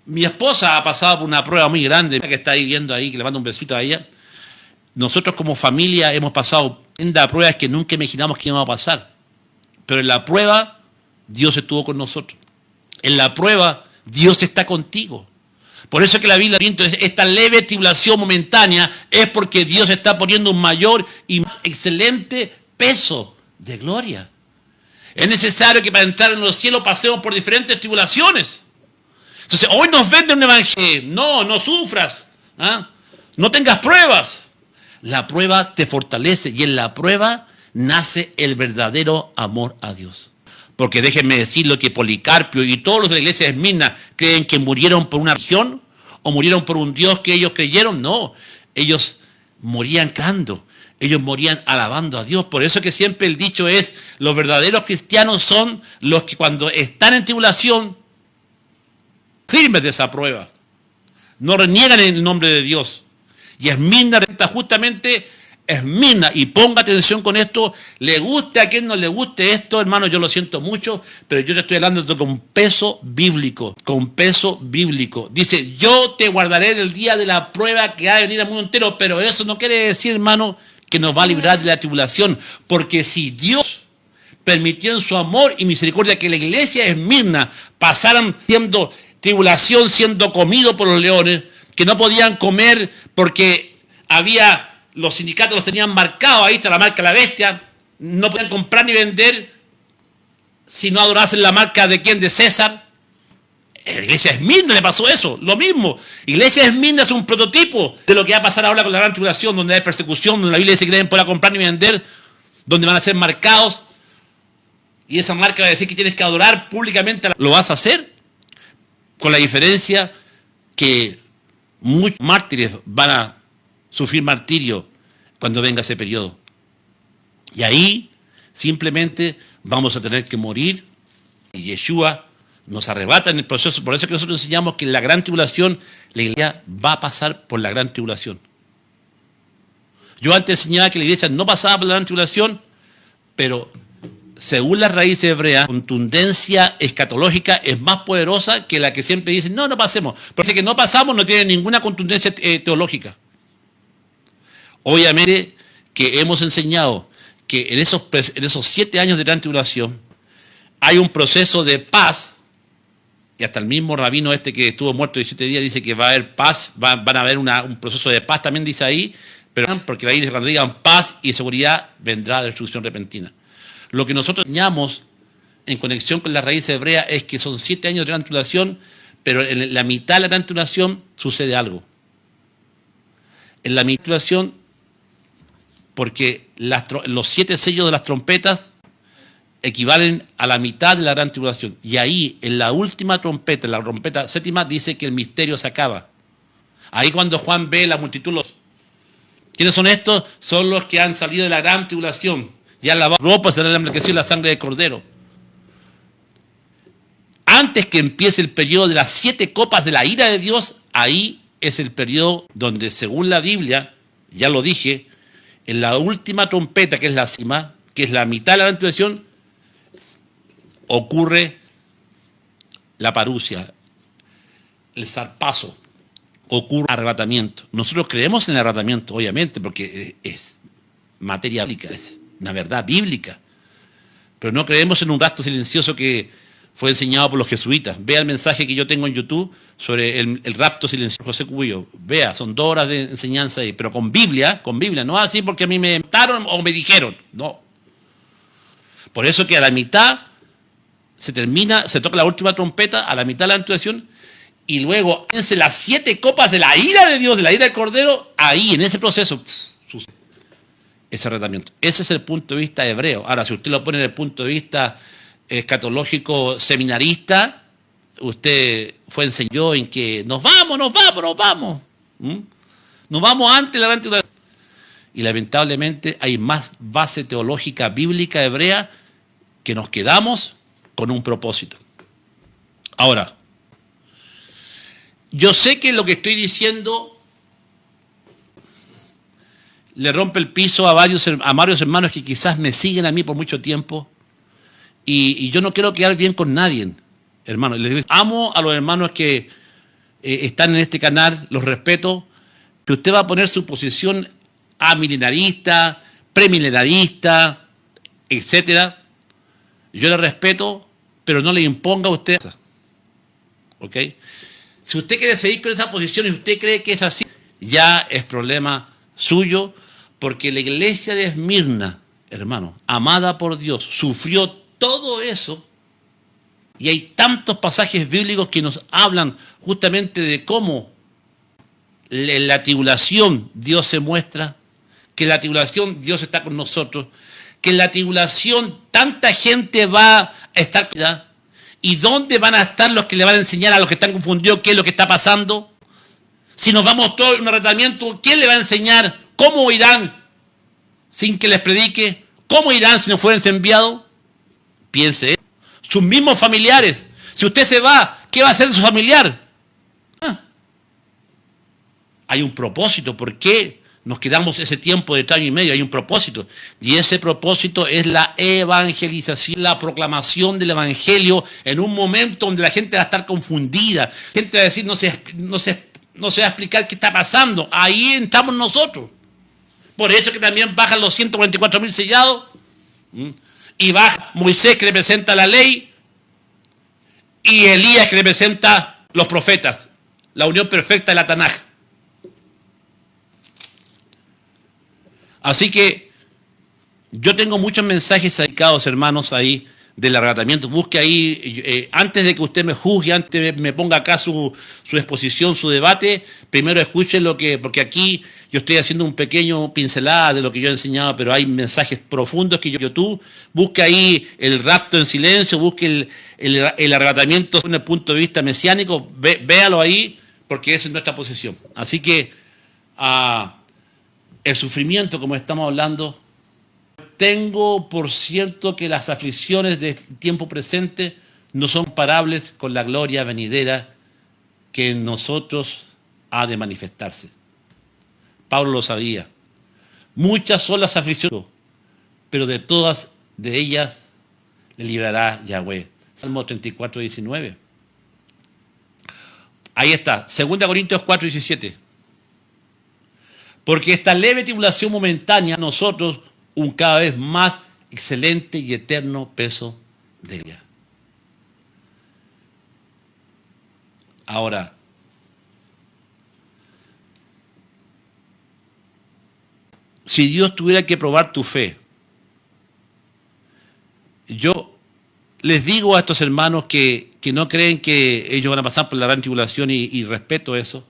Mi esposa ha pasado por una prueba muy grande, que está ahí viendo ahí, que le mando un besito a ella. Nosotros como familia hemos pasado pruebas que nunca imaginamos que íbamos a pasar. Pero en la prueba, Dios estuvo con nosotros. En la prueba, Dios está contigo. Por eso es que la Biblia dice, esta leve tribulación momentánea es porque Dios está poniendo un mayor y más excelente peso de gloria. Es necesario que para entrar en los cielos pasemos por diferentes tribulaciones. Entonces, hoy nos vende un evangelio. No sufras. No tengas pruebas. La prueba te fortalece y en la prueba nace el verdadero amor a Dios. Porque déjenme decirlo que Policarpio y todos los de la iglesia de Esmirna creen que murieron por una religión o murieron por un Dios que ellos creyeron. No, ellos morían cantando, ellos morían alabando a Dios. Por eso que siempre el dicho es, los verdaderos cristianos son los que cuando están en tribulación, firmes de esa prueba, no reniegan en el nombre de Dios. Y Esmirna representa justamente Esmirna, y ponga atención con esto, le guste a quien no le guste esto, hermano, yo lo siento mucho, pero yo te estoy hablando con peso bíblico, Dice, yo te guardaré del día de la prueba que ha de venir al mundo entero, pero eso no quiere decir, hermano, que nos va a librar de la tribulación, porque si Dios permitió en su amor y misericordia que la iglesia de Esmirna pasaran siendo tribulación, siendo comido por los leones, que no podían comer porque había... Los sindicatos los tenían marcados, ahí está la marca de la bestia, no podían comprar ni vender si no adorasen la marca de quién, de César. En la iglesia de Esmirna le pasó eso, lo mismo. Iglesia de Esmirna es un prototipo de lo que va a pasar ahora con la gran tribulación, donde hay persecución, donde la Biblia dice que no pueden comprar ni vender, donde van a ser marcados, y esa marca va a decir que tienes que adorar públicamente. ¿Lo vas a hacer? con la diferencia que muchos mártires van a sufrir martirio cuando venga ese periodo. Y ahí simplemente vamos a tener que morir y Yeshua nos arrebata en el proceso. Por eso es que nosotros enseñamos que en la gran tribulación la iglesia va a pasar por la gran tribulación. Yo antes enseñaba que la iglesia no pasaba por la gran tribulación, pero según las raíces hebreas, la contundencia escatológica es más poderosa que la que siempre dicen, no pasemos. Porque que no pasamos no tiene ninguna contundencia teológica. Obviamente que hemos enseñado que en esos 7 años de gran tribulación hay un proceso de paz, y hasta el mismo rabino que estuvo muerto 17 días dice que va a haber paz, van a haber un proceso de paz, también dice ahí, pero porque ahí cuando digan paz y seguridad vendrá destrucción repentina. Lo que nosotros enseñamos en conexión con la raíz hebrea es que son 7 años de gran tribulación, pero en la mitad de la gran tribulación sucede algo. En la mitad de la tribulación, porque los 7 sellos de las trompetas equivalen a la mitad de la gran tribulación. Y ahí, en la última trompeta, en la trompeta séptima, dice que el misterio se acaba. Ahí cuando Juan ve la multitud, ¿quiénes son estos? Son los que han salido de la gran tribulación. Ya han lavado ropa, se han emblanquecido la sangre de cordero. Antes que empiece el periodo de las 7 copas de la ira de Dios, ahí es el periodo donde, según la Biblia, ya lo dije, en la última trompeta, que es la cima, que es la mitad de la gran tribulación, ocurre la parusia, el zarpazo, ocurre el arrebatamiento. Nosotros creemos en el arrebatamiento, obviamente, porque es materia bíblica, es una verdad bíblica. Pero no creemos en un rapto silencioso que fue enseñado por los jesuitas. Vea el mensaje que yo tengo en YouTube sobre el rapto silencioso de José Cubillo. Vea, son 2 horas de enseñanza ahí, pero con Biblia, no así porque a mí me mataron o me dijeron, no. Por eso que a la mitad se toca la última trompeta, a la mitad de la actuación, y luego en las 7 copas de la ira de Dios, de la ira del Cordero, ahí en ese proceso sucede ese arrebatamiento. Ese es el punto de vista hebreo. Ahora, si usted lo pone en el punto de vista escatológico seminarista, usted fue enseñado en que nos vamos. Nos vamos antes de la gran tribulación. Y lamentablemente hay más base teológica bíblica hebrea que nos quedamos con un propósito. Ahora, yo sé que lo que estoy diciendo le rompe el piso a varios hermanos que quizás me siguen a mí por mucho tiempo y yo no quiero quedar bien con nadie, hermano. Les amo a los hermanos que están en este canal, los respeto, que usted va a poner su posición amilenarista, premilenarista, etcétera. Yo le respeto, pero no le imponga a usted. ¿Ok? Si usted quiere seguir con esa posición y usted cree que es así, ya es problema suyo, porque la iglesia de Esmirna, hermano, amada por Dios, sufrió todo eso, y hay tantos pasajes bíblicos que nos hablan justamente de cómo en la tribulación Dios se muestra, que en la tribulación Dios está con nosotros, que en la tribulación tanta gente va a estar, y dónde van a estar los que le van a enseñar a los que están confundidos qué es lo que está pasando. Si nos vamos todos en un arrebatamiento, ¿quién le va a enseñar? ¿Cómo irán sin que les predique? ¿Cómo irán si no fueren enviados? Piense, sus mismos familiares. Si usted se va, ¿qué va a hacer de su familiar? Hay un propósito. ¿Por qué nos quedamos ese tiempo de 3 años y medio? Hay un propósito. Y ese propósito es la evangelización, la proclamación del evangelio en un momento donde la gente va a estar confundida. La gente va a decir, no se va a explicar qué está pasando. Ahí entramos nosotros. Por eso que también bajan los 144.000 sellados. Y baja Moisés, que representa la ley, y Elías, que representa los profetas. La unión perfecta de la Tanaj. Así que yo tengo muchos mensajes dedicados, hermanos, ahí del arrebatamiento. Busque ahí, antes de que usted me juzgue, antes me ponga acá su exposición, su debate, primero escuche porque aquí yo estoy haciendo un pequeño pincelada de lo que yo he enseñado, pero hay mensajes profundos que YouTube. Busque ahí el rapto en silencio, busque el arrebatamiento desde el punto de vista mesiánico, véalo ahí, porque esa es nuestra posición. Así que el sufrimiento, como estamos hablando, tengo por cierto que las aflicciones del tiempo presente no son comparables con la gloria venidera que en nosotros ha de manifestarse. Pablo lo sabía. Muchas son las aflicciones, pero de todas de ellas le librará Yahweh. Salmo 34, 19. Ahí está, 2 Corintios 4, 17. Porque esta leve tribulación momentánea a nosotros un cada vez más excelente y eterno peso de ella. Ahora, si Dios tuviera que probar tu fe, yo les digo a estos hermanos que no creen que ellos van a pasar por la gran tribulación y respeto eso.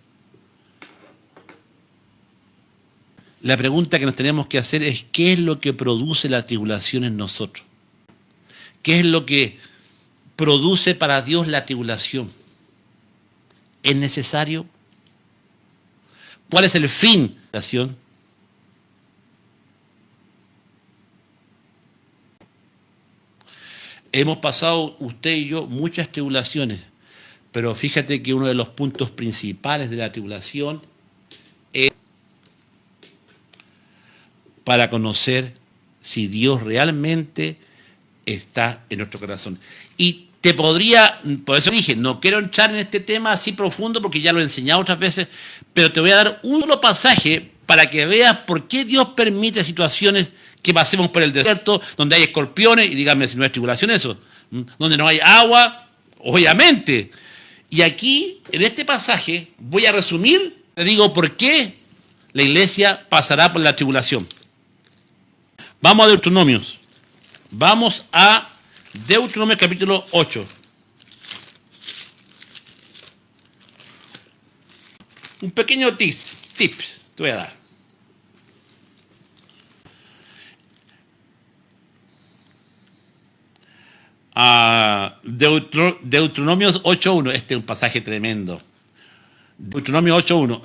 La pregunta que nos tenemos que hacer es ¿qué es lo que produce la tribulación en nosotros? ¿Qué es lo que produce para Dios la tribulación? ¿Es necesario? ¿Cuál es el fin de la tribulación? Hemos pasado, usted y yo, muchas tribulaciones, pero fíjate que uno de los puntos principales de la tribulación es para conocer si Dios realmente está en nuestro corazón. Y por eso dije, no quiero entrar en este tema así profundo porque ya lo he enseñado otras veces, pero te voy a dar un solo pasaje para que veas por qué Dios permite situaciones que pasemos por el desierto, donde hay escorpiones, y díganme si no es tribulación eso, donde no hay agua, obviamente. Y aquí, en este pasaje, voy a resumir, te digo por qué la iglesia pasará por la tribulación. Vamos a Deuteronomios. Vamos a Deuteronomio capítulo 8. Un pequeño tip te voy a dar. Deuteronomio 8.1. Este es un pasaje tremendo. Deuteronomio 8.1.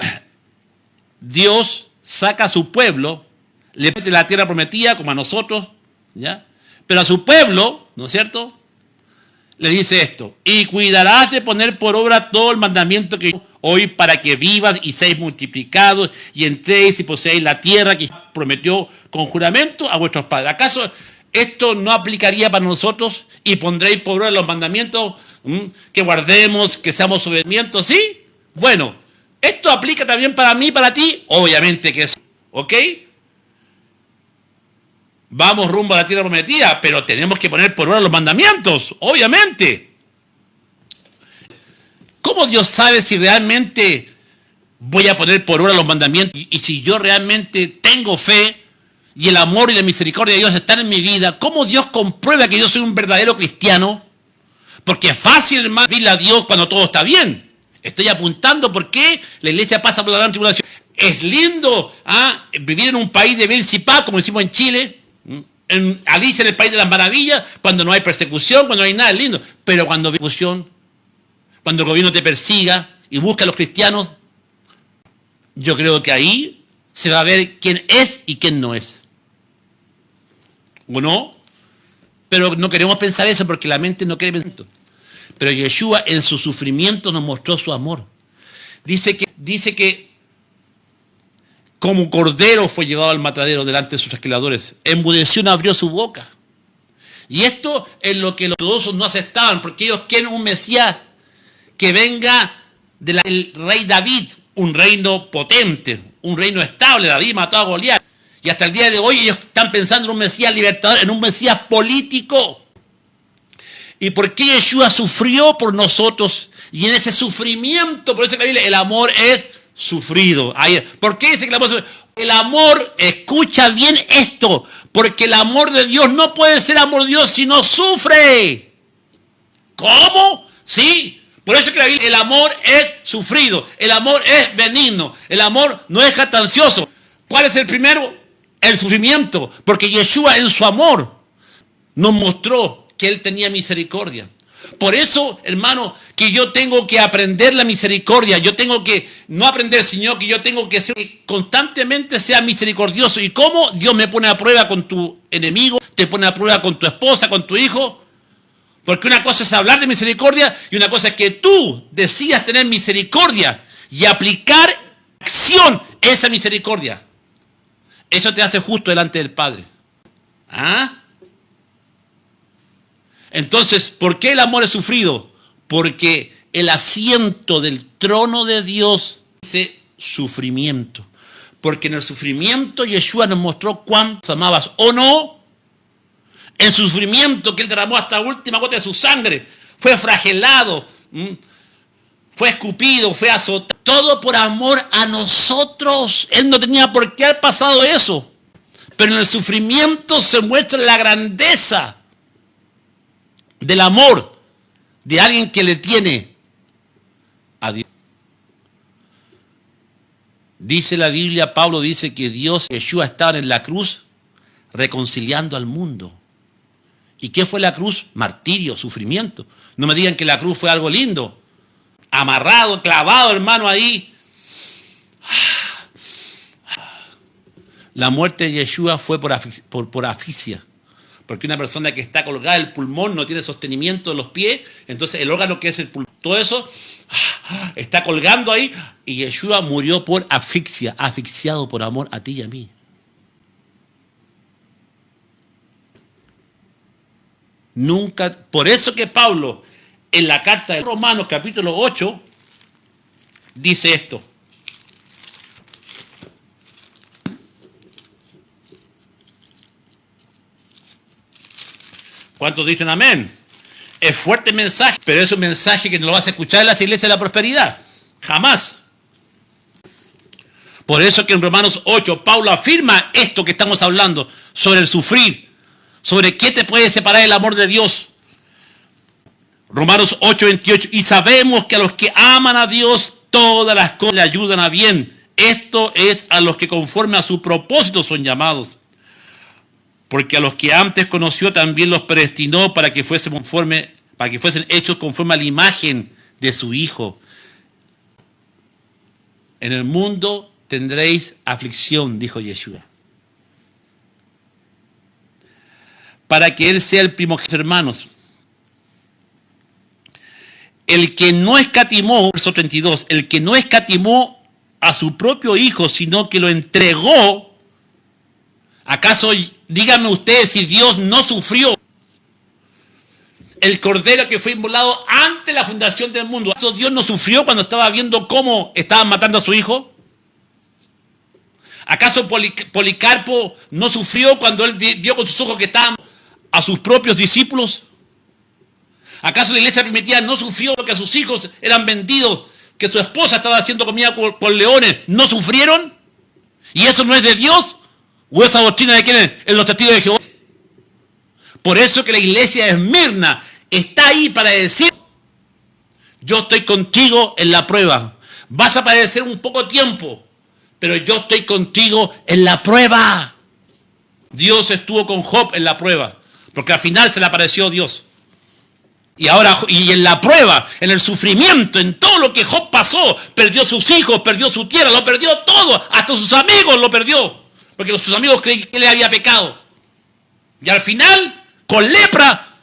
Dios saca a su pueblo, le mete la tierra prometida como a nosotros, ¿ya? Pero a su pueblo, ¿no es cierto?, le dice esto: y cuidarás de poner por obra todo el mandamiento que hoy, para que vivas y seáis multiplicados y entréis y poseáis la tierra que prometió con juramento a vuestros padres. ¿Acaso esto no aplicaría para nosotros? Y pondréis por obra los mandamientos, que guardemos, que seamos obedientes, ¿sí? Bueno, esto aplica también para mí, para ti, obviamente que sí, ¿ok? Vamos rumbo a la tierra prometida, pero tenemos que poner por obra los mandamientos, obviamente. ¿Cómo Dios sabe si realmente voy a poner por obra los mandamientos? Y si yo realmente tengo fe y el amor y la misericordia de Dios están en mi vida, ¿cómo Dios comprueba que yo soy un verdadero cristiano? Porque es fácil, hermano, pedirle a Dios cuando todo está bien. Estoy apuntando por qué la iglesia pasa por la gran tribulación. Es lindo vivir en un país de Bel Cipá, como decimos en Chile, en Alicia en el País de las Maravillas, cuando no hay persecución, cuando no hay nada, es lindo. Pero cuando hay persecución, cuando el gobierno te persiga y busca a los cristianos, yo creo que ahí se va a ver quién es y quién no es. ¿O no? Pero no queremos pensar eso porque la mente no quiere pensar eso. Pero Yeshua en su sufrimiento nos mostró su amor. Dice que como cordero fue llevado al matadero delante de sus esquiladores. Enmudeció, no abrió su boca. Y esto es lo que los ortodoxos no aceptaban, porque ellos quieren un Mesías que venga del rey David, un reino potente, un reino estable. David mató a Goliat. Y hasta el día de hoy ellos están pensando en un Mesías libertador, en un Mesías político. ¿Y por qué Yeshua sufrió por nosotros? Y en ese sufrimiento, por eso que el amor es sufrido. ¿Por qué dice que el amor es sufrido? El amor, escucha bien esto, porque el amor de Dios no puede ser amor de Dios si no sufre. ¿Cómo? Sí. Por eso que la Biblia, el amor es sufrido, el amor es benigno, el amor no es jactancioso. ¿Cuál es el primero? El sufrimiento, porque Yeshua en su amor nos mostró que Él tenía misericordia. Por eso, hermano, que yo tengo que aprender la misericordia. Yo tengo que no aprender, sino que yo tengo que ser, que constantemente sea misericordioso. ¿Y cómo? Dios me pone a prueba con tu enemigo, te pone a prueba con tu esposa, con tu hijo. Porque una cosa es hablar de misericordia y una cosa es que tú decidas tener misericordia y aplicar acción esa misericordia. Eso te hace justo delante del Padre. ¿Ah? Entonces, ¿por qué el amor es sufrido? Porque el asiento del trono de Dios dice sufrimiento. Porque en el sufrimiento Yeshua nos mostró cuánto amabas o no. En su sufrimiento que Él derramó hasta la última gota de su sangre, fue flagelado, fue escupido, fue azotado. Todo por amor a nosotros. Él no tenía por qué haber pasado eso. Pero en el sufrimiento se muestra la grandeza del amor de alguien que le tiene a Dios. Dice la Biblia, Pablo dice que Dios, Yeshua, estaban en la cruz reconciliando al mundo. ¿Y qué fue la cruz? Martirio, sufrimiento. No me digan que la cruz fue algo lindo. Amarrado, clavado, hermano, ahí. La muerte de Yeshua fue por asfixia. Porque una persona que está colgada del pulmón no tiene sostenimiento de los pies, entonces el órgano que es el pulmón, todo eso está colgando ahí, y Yeshua murió por asfixia, asfixiado por amor a ti y a mí. Nunca, por eso que Pablo en la carta de Romanos capítulo 8 dice esto. ¿Cuántos dicen amén? Es fuerte mensaje, pero es un mensaje que no lo vas a escuchar en las iglesias de la prosperidad. Jamás. Por eso que en Romanos 8 Pablo afirma esto que estamos hablando sobre el sufrir, sobre qué te puede separar el amor de Dios. Romanos 8:28. Y sabemos que a los que aman a Dios todas las cosas le ayudan a bien. Esto es a los que conforme a su propósito son llamados. Porque a los que antes conoció también los predestinó para que fuesen hechos conforme a la imagen de su Hijo. En el mundo tendréis aflicción, dijo Yeshua. Para que Él sea el primogénito, hermanos. El que no escatimó, verso 32, el que no escatimó a su propio Hijo, sino que lo entregó. ¿Acaso, díganme ustedes, si Dios no sufrió el cordero que fue inmolado antes de la fundación del mundo? ¿Acaso Dios no sufrió cuando estaba viendo cómo estaban matando a su hijo? ¿Acaso Policarpo no sufrió cuando él vio con sus ojos que estaban a sus propios discípulos? ¿Acaso la iglesia primitiva no sufrió porque sus hijos eran vendidos, que su esposa estaba haciendo comida con leones? ¿No sufrieron? ¿Y eso no es de Dios? ¿O esa doctrina de quién es? En los testigos de Jehová. Por eso que la iglesia de Esmirna está ahí para decir: yo estoy contigo en la prueba. Vas a padecer un poco tiempo, pero yo estoy contigo en la prueba. Dios estuvo con Job en la prueba, porque al final se le apareció Dios. Y ahora, y en la prueba, en el sufrimiento, en todo lo que Job pasó, perdió sus hijos, perdió su tierra, lo perdió todo, hasta sus amigos lo perdió. Porque sus amigos creían que él había pecado. Y al final, con lepra,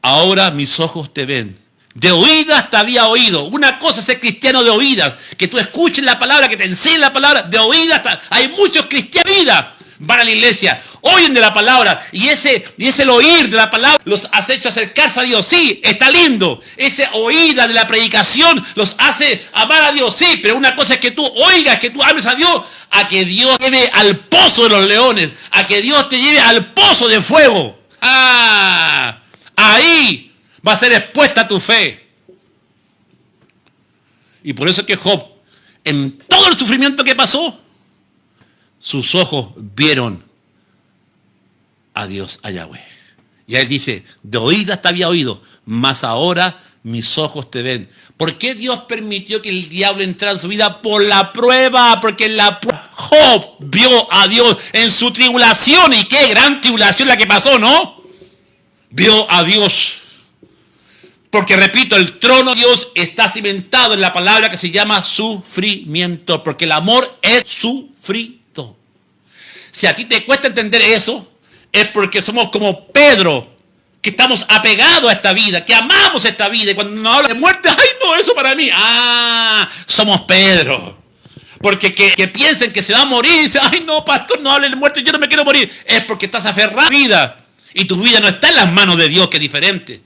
ahora mis ojos te ven. De oídas te había oído. Una cosa es ser cristiano de oídas, que tú escuches la palabra, que te enseñen la palabra. De oídas, hay muchos cristianos de oídas. Van a la iglesia, oyen de la palabra, y ese el oír de la palabra los hace hecho acercarse a Dios. Sí, está lindo. Ese oída de la predicación los hace amar a Dios. Sí, pero una cosa es que tú oigas, que tú ames a Dios, a que Dios te lleve al pozo de los leones, a que Dios te lleve al pozo de fuego. Ahí va a ser expuesta tu fe. Y por eso es que Job, en todo el sufrimiento que pasó, sus ojos vieron a Dios, a Yahweh. Y él dice, de oídas te había oído, mas ahora mis ojos te ven. ¿Por qué Dios permitió que el diablo entrara en su vida? Por la prueba, porque Job vio a Dios en su tribulación, y qué gran tribulación la que pasó, ¿no? Vio a Dios. Porque repito, el trono de Dios está cimentado en la palabra que se llama sufrimiento, porque el amor es sufrido. Si a ti te cuesta entender eso, es porque somos como Pedro, que estamos apegados a esta vida, que amamos esta vida, y cuando nos habla de muerte, ¡ay no, eso para mí! ¡Ah! Somos Pedro. Porque que piensen que se va a morir, y dicen, ¡ay no, pastor, no hable de muerte, yo no me quiero morir! Es porque estás aferrado a la vida, y tu vida no está en las manos de Dios, que es diferente.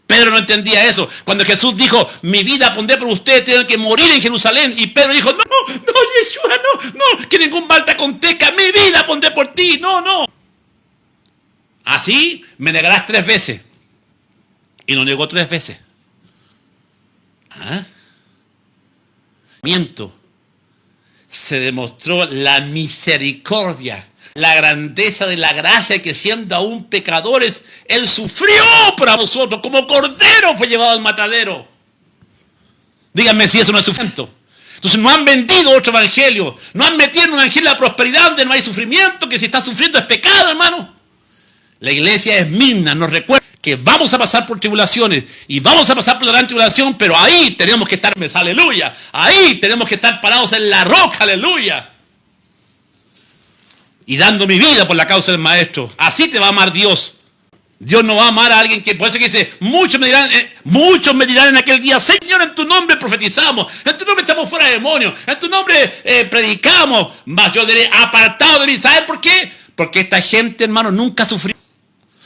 Pedro no entendía eso. Cuando Jesús dijo, mi vida pondré por ustedes, tienen que morir en Jerusalén. Y Pedro dijo, no, Yeshua, no, que ningún mal te acontezca, mi vida pondré por ti, no. Así me negarás 3 veces. Y lo negó 3 veces. Miento. Se demostró la misericordia, la grandeza de la gracia, que siendo aún pecadores, Él sufrió por nosotros, como cordero fue llevado al matadero. Díganme si eso no es sufrimiento. Entonces no han vendido otro evangelio, no han metido en un evangelio de la prosperidad donde no hay sufrimiento, que si está sufriendo es pecado, hermano. La iglesia es Mirna, nos recuerda que vamos a pasar por tribulaciones y vamos a pasar por la gran tribulación, pero ahí tenemos que estar, aleluya, ahí tenemos que estar parados en la roca, aleluya. Y dando mi vida por la causa del maestro. Así te va a amar Dios. Dios no va a amar a alguien que, por eso que dice, muchos me dirán en aquel día, Señor, en tu nombre profetizamos, en tu nombre echamos fuera demonios, en tu nombre predicamos, mas yo diré, apartado de mí. ¿Saben por qué? Porque esta gente, hermano, nunca sufrió.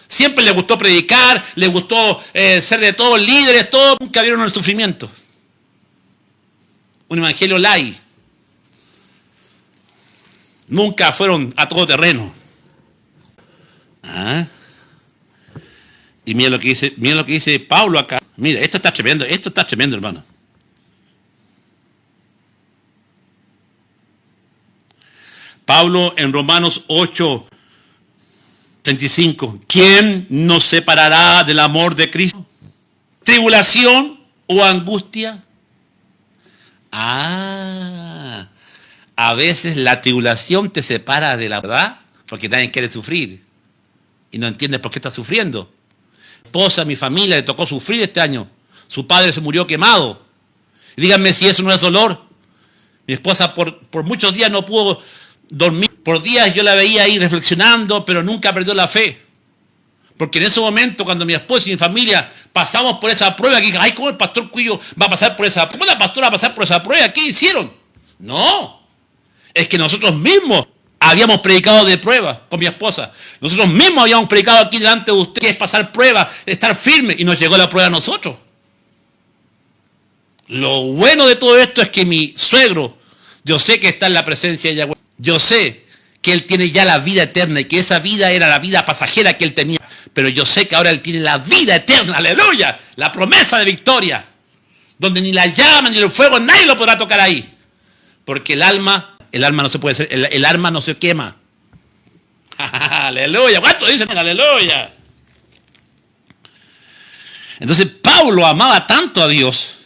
Siempre le gustó predicar, le gustó ser de todos líderes, todos, nunca vieron el sufrimiento. Un evangelio light. Nunca fueron a todo terreno. Y mira lo que dice Pablo acá. Mira, esto está tremendo, hermano. Pablo en Romanos 8:35. ¿Quién nos separará del amor de Cristo? ¿Tribulación o angustia? A veces la tribulación te separa de la verdad, porque nadie quiere sufrir. Y no entiendes por qué estás sufriendo. Mi esposa, mi familia le tocó sufrir este año. Su padre se murió quemado. Y díganme si eso no es dolor. Mi esposa por muchos días no pudo dormir. Por días yo la veía ahí reflexionando, pero nunca perdió la fe. Porque en ese momento, cuando mi esposa y mi familia pasamos por esa prueba, que dije, ay, ¿cómo el pastor Cuyo va a pasar por esa prueba? ¿Cómo la pastora va a pasar por esa prueba? ¿Qué hicieron? No. Es que nosotros mismos habíamos predicado de prueba con mi esposa. Nosotros mismos habíamos predicado aquí delante de usted, que es pasar prueba, estar firme, y nos llegó la prueba a nosotros. Lo bueno de todo esto es que mi suegro, yo sé que está en la presencia de Yahweh. Yo sé que él tiene ya la vida eterna y que esa vida era la vida pasajera que él tenía. Pero yo sé que ahora él tiene la vida eterna, aleluya, la promesa de victoria, donde ni la llama ni el fuego, nadie lo podrá tocar ahí. Porque el alma no se puede hacer, el alma no se quema. Aleluya, ¿cuánto dicen aleluya? Entonces Pablo amaba tanto a Dios,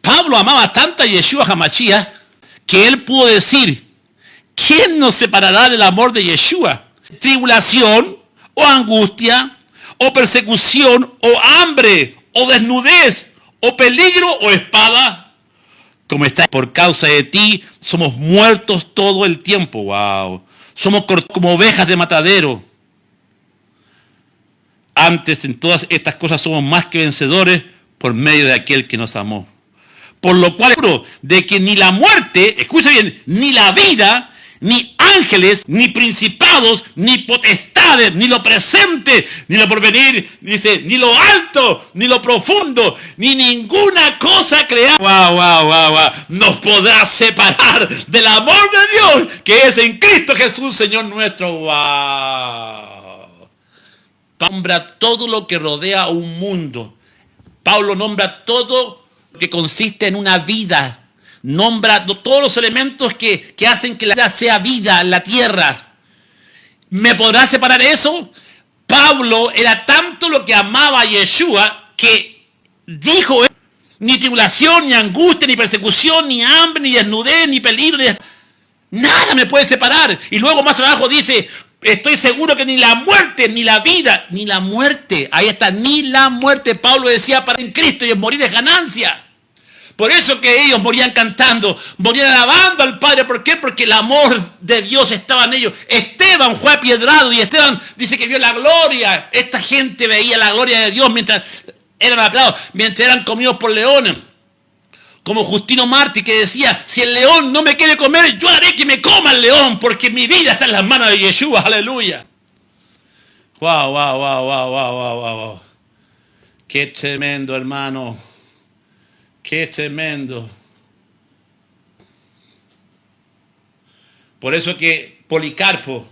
Pablo amaba tanto a Yeshua HaMashiach, que él pudo decir, ¿quién nos separará del amor de Yeshua? ¿Tribulación o angustia o persecución o hambre o desnudez o peligro o espada? Como está, por causa de ti somos muertos todo el tiempo. Wow. Somos como ovejas de matadero. Antes, en todas estas cosas somos más que vencedores por medio de aquel que nos amó. Por lo cual, de que ni la muerte, escucha bien, ni la vida, ni ángeles, ni principados, ni potestades, ni lo presente, ni lo porvenir, dice, ni lo alto, ni lo profundo, ni ninguna cosa creada, nos podrá separar del amor de Dios que es en Cristo Jesús, Señor nuestro. Nombra todo lo que rodea un mundo. Pablo nombra todo lo que consiste en una vida. nombra todos los elementos que hacen que la vida sea vida en la tierra. ¿Me podrá separar eso? Pablo era tanto lo que amaba a Yeshua que dijo, ni tribulación, ni angustia, ni persecución, ni hambre, ni desnudez, ni peligro, nada me puede separar. Y luego más abajo dice, estoy seguro que ni la muerte, ni la vida, ni la muerte. Ahí está, ni la muerte. Pablo decía, para en Cristo y morir es ganancia. Por eso que ellos morían cantando, morían alabando al Padre. ¿Por qué? Porque el amor de Dios estaba en ellos. Esteban fue apiedrado y Esteban dice que vio la gloria. Esta gente veía la gloria de Dios mientras eran apedreados, mientras eran comidos por leones. Como Justino Mártir, que decía, si el león no me quiere comer, yo haré que me coma el león, porque mi vida está en las manos de Yeshua. Aleluya. Wow, wow, wow, wow, wow, wow, wow. Qué tremendo, hermano. Qué tremendo. Por eso que Policarpo,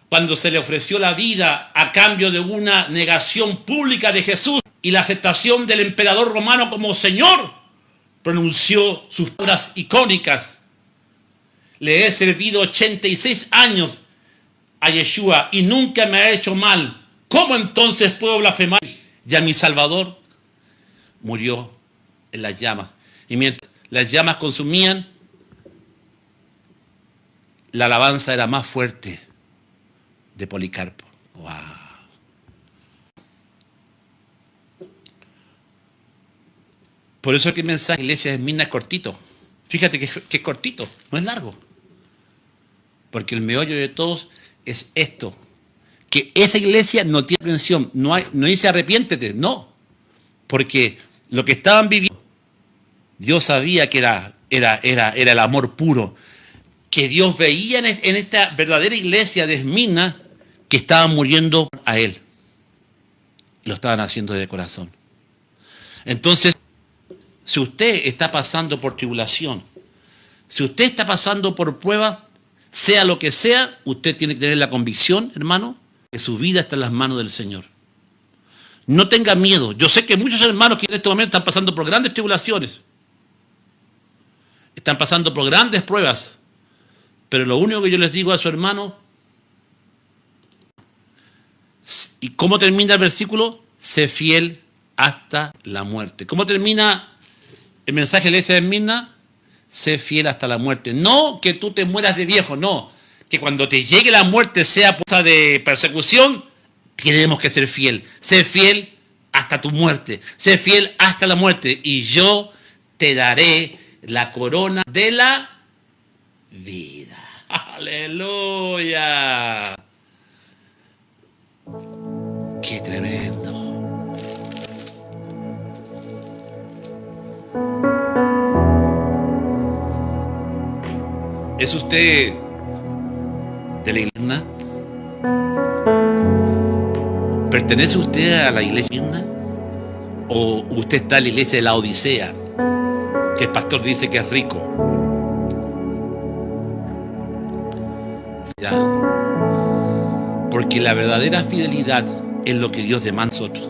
cuando se le ofreció la vida a cambio de una negación pública de Jesús y la aceptación del emperador romano como Señor, pronunció sus palabras icónicas. Le he servido 86 años a Yeshua y nunca me ha hecho mal. ¿Cómo entonces puedo blasfemar? Ya mi Salvador murió en las llamas. Y mientras las llamas consumían, la alabanza era más fuerte de Policarpo. ¡Wow! Por eso es que el mensaje de Iglesia de Esmirna es cortito. Fíjate que es cortito, no es largo. Porque el meollo de todos es esto. Que esa iglesia no tiene atención, no dice arrepiéntete, no. Porque lo que estaban viviendo, Dios sabía que era el amor puro. Que Dios veía en esta verdadera iglesia de Esmirna que estaban muriendo a Él. Lo estaban haciendo de corazón. Entonces, si usted está pasando por tribulación, si usted está pasando por prueba, sea lo que sea, usted tiene que tener la convicción, hermano, que su vida está en las manos del Señor. No tenga miedo. Yo sé que muchos hermanos que en este momento están pasando por grandes tribulaciones, están pasando por grandes pruebas, pero lo único que yo les digo a su hermano, ¿y cómo termina el versículo? Sé fiel hasta la muerte. ¿Cómo termina el mensaje de la iglesia de Esmirna? Sé fiel hasta la muerte. No que tú te mueras de viejo, no. Que cuando te llegue la muerte sea por de persecución, tenemos que ser fiel. Sé fiel hasta tu muerte. Sé fiel hasta la muerte. Y yo te daré la corona de la vida. ¡Aleluya! ¡Qué tremendo! ¿Es usted de la iglesia? ¿Pertenece usted a la iglesia? ¿O usted está en la iglesia de la Odisea? Que el pastor dice que es rico. Porque la verdadera fidelidad es lo que Dios demanda a nosotros.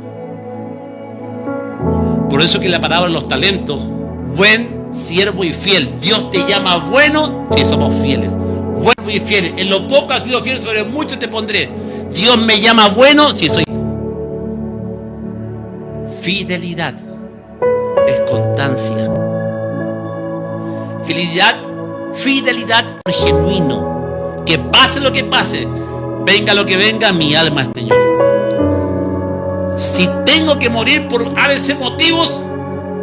Por eso que la palabra de los talentos, buen siervo y fiel. Dios te llama bueno si somos fieles. Bueno y fiel. En lo poco has sido fiel, sobre mucho te pondré. Dios me llama bueno si soy. Fidelidad es constancia. Fidelidad es genuino. Que pase lo que pase, venga lo que venga, mi alma es Señor. Si tengo que morir por ABC motivos,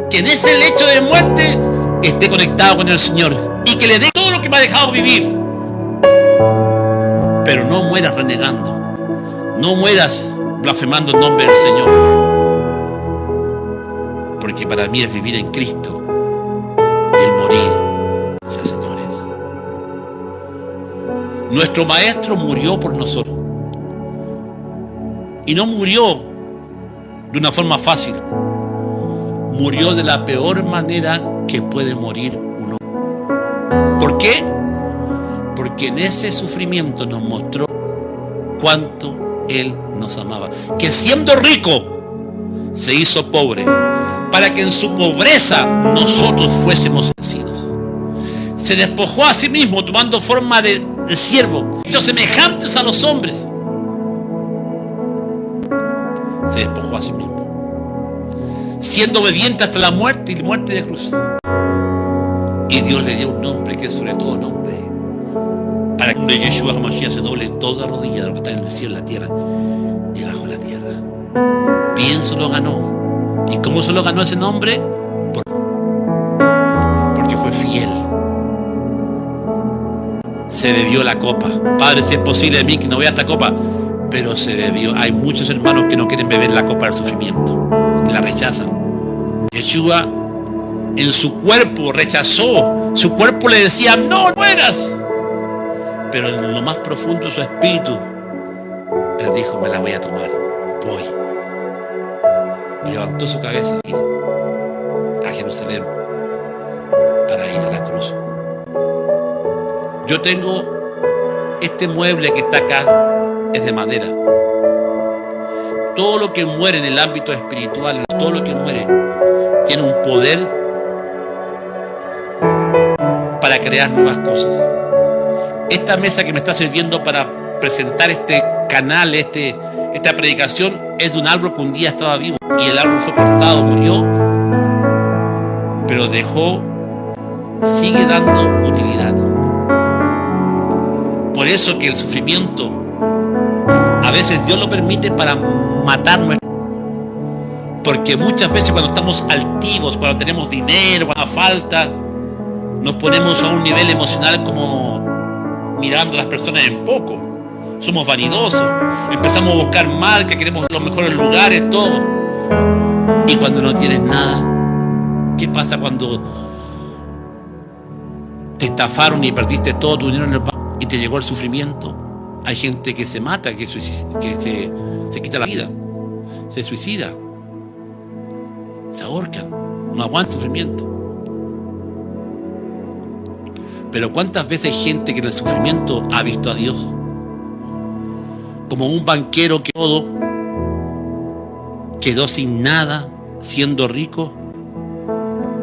que en ese lecho de muerte esté conectado con el Señor y que le dé todo lo que me ha dejado vivir. Pero no mueras renegando, no mueras blasfemando el nombre del Señor, porque para mí es vivir en Cristo, el morir. Señores, nuestro Maestro murió por nosotros y no murió de una forma fácil. Murió de la peor manera que puede morir uno. ¿Por qué? Porque en ese sufrimiento nos mostró cuánto Él nos amaba. Que siendo rico, se hizo pobre, para que en su pobreza nosotros fuésemos vencidos. Se despojó a sí mismo tomando forma de siervo, hechos semejantes a los hombres. Se despojó a sí mismo, siendo obediente hasta la muerte y muerte de cruz. Y Dios le dio un nombre que es sobre todo nombre, para que en Yeshua HaMashiach se doble toda rodilla de lo que está en el cielo, en la tierra y debajo de la tierra. Bien se lo ganó. ¿Y cómo se lo ganó ese nombre? Porque fue fiel. Se bebió la copa. Padre, si es posible de mí que no vea esta copa, pero se bebió. Hay muchos hermanos que no quieren beber la copa del sufrimiento, que la rechazan. Yeshua en su cuerpo rechazó. Su cuerpo le decía, no mueras. Pero en lo más profundo de su espíritu, él dijo, me la voy a tomar. Voy. Y levantó su cabeza a Jerusalén para ir a la cruz. Yo tengo este mueble que está acá, es de madera. Todo lo que muere en el ámbito espiritual, todo lo que muere, tiene un poder para crear nuevas cosas. Esta mesa que me está sirviendo para presentar este canal, esta predicación, es de un árbol que un día estaba vivo y el árbol fue cortado, murió, pero sigue dando utilidad. Por eso que el sufrimiento a veces Dios lo permite para matarnos, porque muchas veces cuando estamos altivos, cuando tenemos dinero, cuando falta, nos ponemos a un nivel emocional como mirando a las personas en poco. Somos vanidosos, empezamos a buscar marca, queremos los mejores lugares, todo. Y cuando no tienes nada, ¿qué pasa cuando te estafaron y perdiste todo tu dinero en el banco y te llegó el sufrimiento? Hay gente que se mata, que se quita la vida, se suicida, se ahorcan, no aguanta el sufrimiento. Pero ¿cuántas veces hay gente que en el sufrimiento ha visto a Dios? Como un banquero que todo quedó sin nada, siendo rico,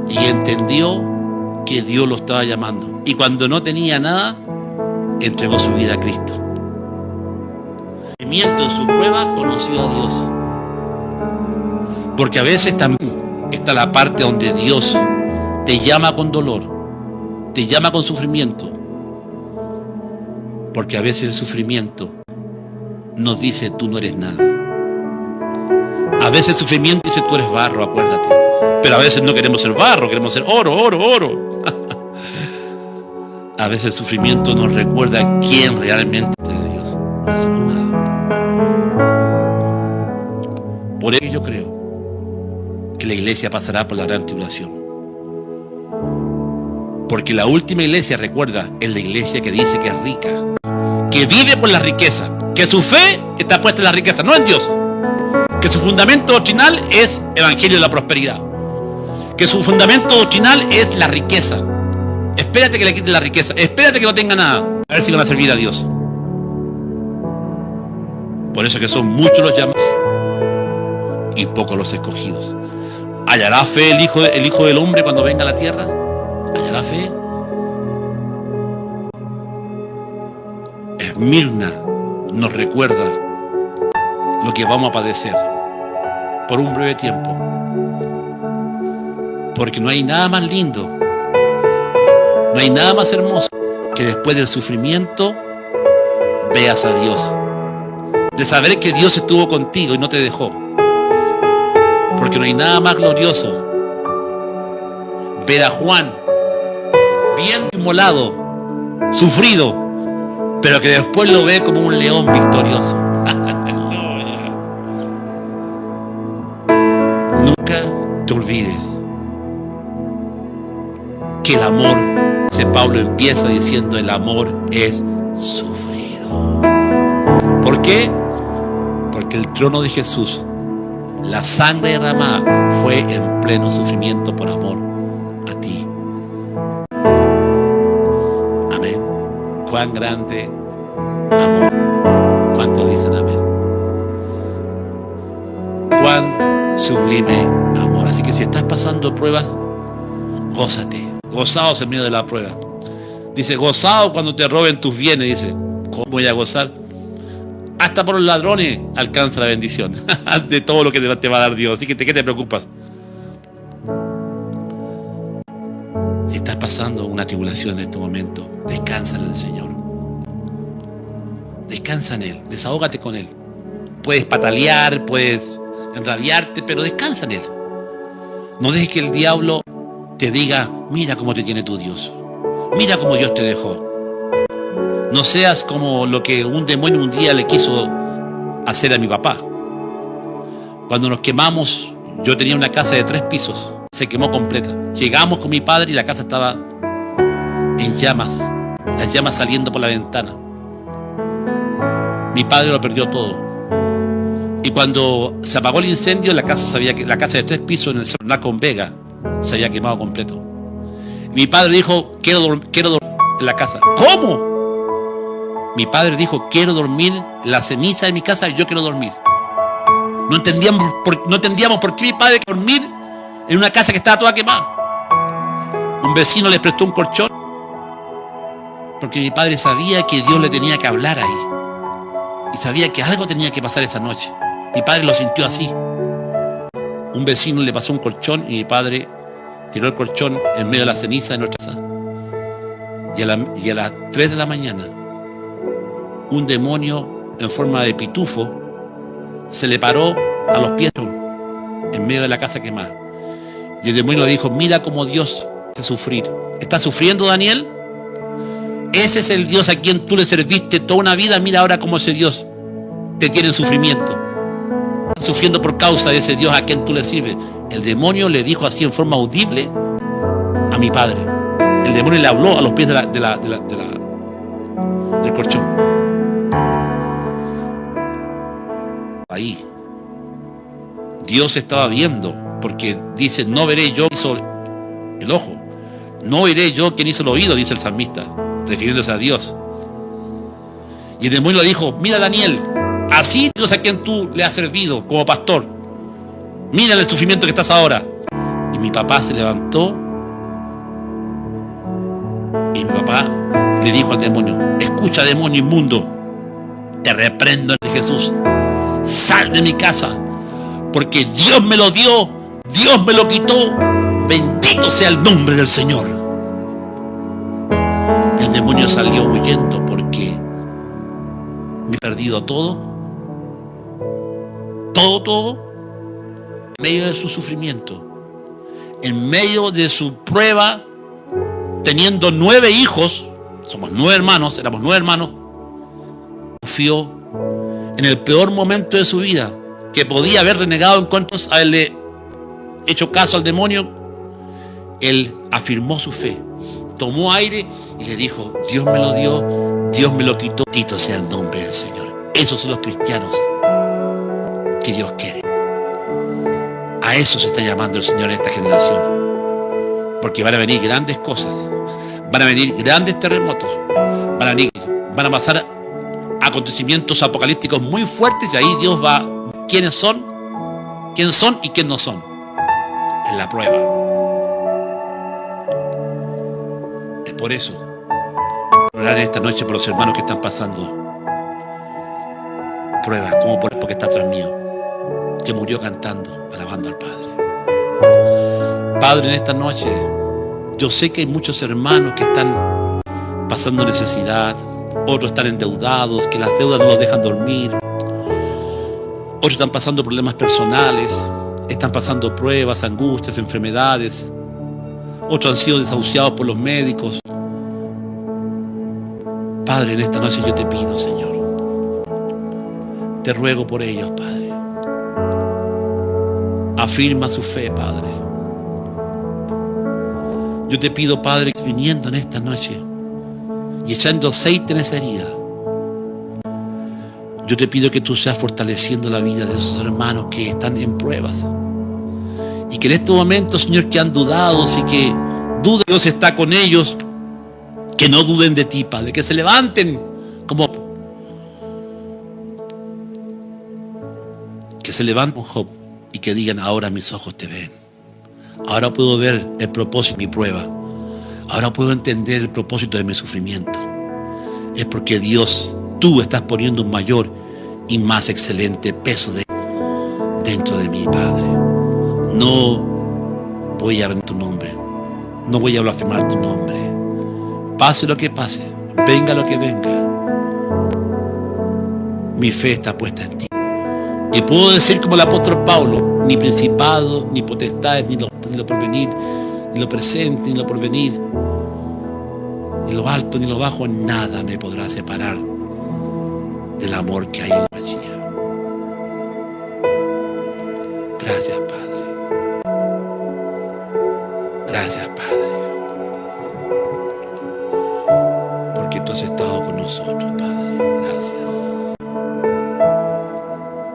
y entendió que Dios lo estaba llamando. Y cuando no tenía nada, entregó su vida a Cristo. En su prueba conoció a Dios. Porque a veces también está la parte donde Dios te llama con dolor, te llama con sufrimiento, porque a veces el sufrimiento nos dice tú no eres nada. A veces el sufrimiento dice tú eres barro, acuérdate. Pero a veces no queremos ser barro, queremos ser oro, oro, oro. A veces el sufrimiento nos recuerda quién realmente es Dios. No somos nada. Por ello yo creo que la iglesia pasará por la gran tribulación. Porque la última iglesia, recuerda, es la iglesia que dice que es rica, que vive por la riqueza, que su fe está puesta en la riqueza, no en Dios, que su fundamento doctrinal es evangelio de la prosperidad, que su fundamento doctrinal es la riqueza. Espérate que le quiten la riqueza, espérate que no tenga nada, a ver si van a servir a Dios. Por eso que son muchos los llamados y pocos los escogidos. ¿Hallará fe el Hijo del Hombre cuando venga a la tierra? ¿Hallará fe? Esmirna nos recuerda lo que vamos a padecer por un breve tiempo, porque no hay nada más lindo, no hay nada más hermoso que después del sufrimiento veas a Dios, de saber que Dios estuvo contigo y no te dejó. Porque no hay nada más glorioso ver a Juan bien inmolado, sufrido, pero que después lo ve como un león victorioso. Nunca te olvides que el amor, Pablo empieza diciendo, el amor es sufrido. ¿Por qué? Porque el trono de Jesús, la sangre derramada, fue en pleno sufrimiento por amor a ti. Amén. Cuán grande amor. ¿Cuántos dicen amén? Cuán sublime amor. Así que si estás pasando pruebas, gózate, gozaos en medio de la prueba, Dice, gozado cuando te roben tus bienes. Dice, ¿cómo voy a gozar? Hasta por los ladrones alcanza la bendición de todo lo que te va a dar Dios. Así que, ¿qué te preocupas? Si estás pasando una tribulación en este momento, descansa en el Señor. Descansa en Él, desahógate con Él. Puedes patalear, puedes enrabiarte, pero descansa en Él. No dejes que el diablo te diga, mira cómo te tiene tu Dios. Mira cómo Dios te dejó. No seas como lo que un demonio un día le quiso hacer a mi papá. Cuando nos quemamos, yo tenía una casa de 3 pisos, se quemó completa. Llegamos con mi padre y la casa estaba en llamas, las llamas saliendo por la ventana. Mi padre lo perdió todo. Y cuando se apagó el incendio, la casa de 3 pisos en el Cerro con Vega se había quemado completo. Mi padre dijo, quiero dormir en la casa. ¿Cómo? Mi padre dijo, quiero dormir en la ceniza de mi casa y yo quiero dormir. No entendíamos por qué mi padre quería dormir en una casa que estaba toda quemada. Un vecino les prestó un colchón porque mi padre sabía que Dios le tenía que hablar ahí. Y sabía que algo tenía que pasar esa noche. Mi padre lo sintió así. Un vecino le pasó un colchón y mi padre tiró el colchón en medio de la ceniza de nuestra casa. Y a las 3 de la mañana, un demonio en forma de pitufo se le paró a los pies en medio de la casa quemada. Y el demonio le dijo, mira cómo Dios hace sufrir. ¿Estás sufriendo, Daniel? Ese es el Dios a quien tú le serviste toda una vida. Mira ahora cómo ese Dios te tiene en sufrimiento. Estás sufriendo por causa de ese Dios a quien tú le sirves. El demonio le dijo así en forma audible a mi padre. El demonio le habló a los pies del colchón. Ahí Dios estaba viendo, porque dice, no veré yo quien hizo el ojo, no oiré yo quien hizo el oído, dice el salmista, refiriéndose a Dios. Y el demonio le dijo, mira Daniel, así Dios a quien tú le has servido como pastor, mira el sufrimiento que estás ahora. Y mi papá se levantó y mi papá le dijo al demonio, escucha, demonio inmundo, te reprendo en Jesús, sal de mi casa, porque Dios me lo dio, Dios me lo quitó, bendito sea el nombre del Señor. El demonio salió huyendo porque me he perdido todo, en medio de su sufrimiento, en medio de su prueba, teniendo 9 hijos, somos 9 hermanos, éramos 9 hermanos, confió en el peor momento de su vida, que podía haber renegado en cuanto a haberle hecho caso al demonio. Él afirmó su fe, tomó aire y le dijo, Dios me lo dio, Dios me lo quitó, bendito sea el nombre del Señor. Esos son los cristianos que Dios quiere. A eso se está llamando el Señor en esta generación, porque van a venir grandes cosas, van a venir grandes terremotos, van a pasar acontecimientos apocalípticos muy fuertes, y ahí Dios va, quién son y quién no son, en la prueba. Es por eso, orar esta noche por los hermanos que están pasando pruebas, como por el que está atrás mío, que murió cantando, alabando al Padre. Padre, en esta noche, yo sé que hay muchos hermanos que están pasando necesidad, otros están endeudados, que las deudas no los dejan dormir, otros están pasando problemas personales, están pasando pruebas, angustias, enfermedades, otros han sido desahuciados por los médicos. Padre, en esta noche yo te pido, Señor, te ruego por ellos, Padre. Afirma su fe, Padre. Yo te pido, Padre, que viniendo en esta noche y echando aceite en esa herida, yo te pido que tú seas fortaleciendo la vida de esos hermanos que están en pruebas, y que en estos momentos, Señor, que han dudado y que dudan que Dios está con ellos, que no duden de ti, Padre, que se levanten que se levanten Job y que digan, ahora mis ojos te ven, ahora puedo ver el propósito de mi prueba, Ahora puedo entender el propósito de mi sufrimiento. Es porque Dios, tú estás poniendo un mayor y más excelente peso dentro de mí, Padre. No voy a hablar tu nombre. No voy a blasfemar tu nombre. Pase lo que pase, venga lo que venga. Mi fe está puesta en ti. Y puedo decir como el apóstol Pablo, ni principados, ni potestades, ni lo porvenir, ni lo presente, ni lo porvenir, ni lo alto, ni lo bajo, nada me podrá separar del amor que hay en Mashiach. Gracias, Padre. Gracias, Padre. Porque tú has estado con nosotros, Padre. Gracias.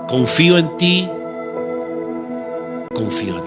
Confío en ti. Confío en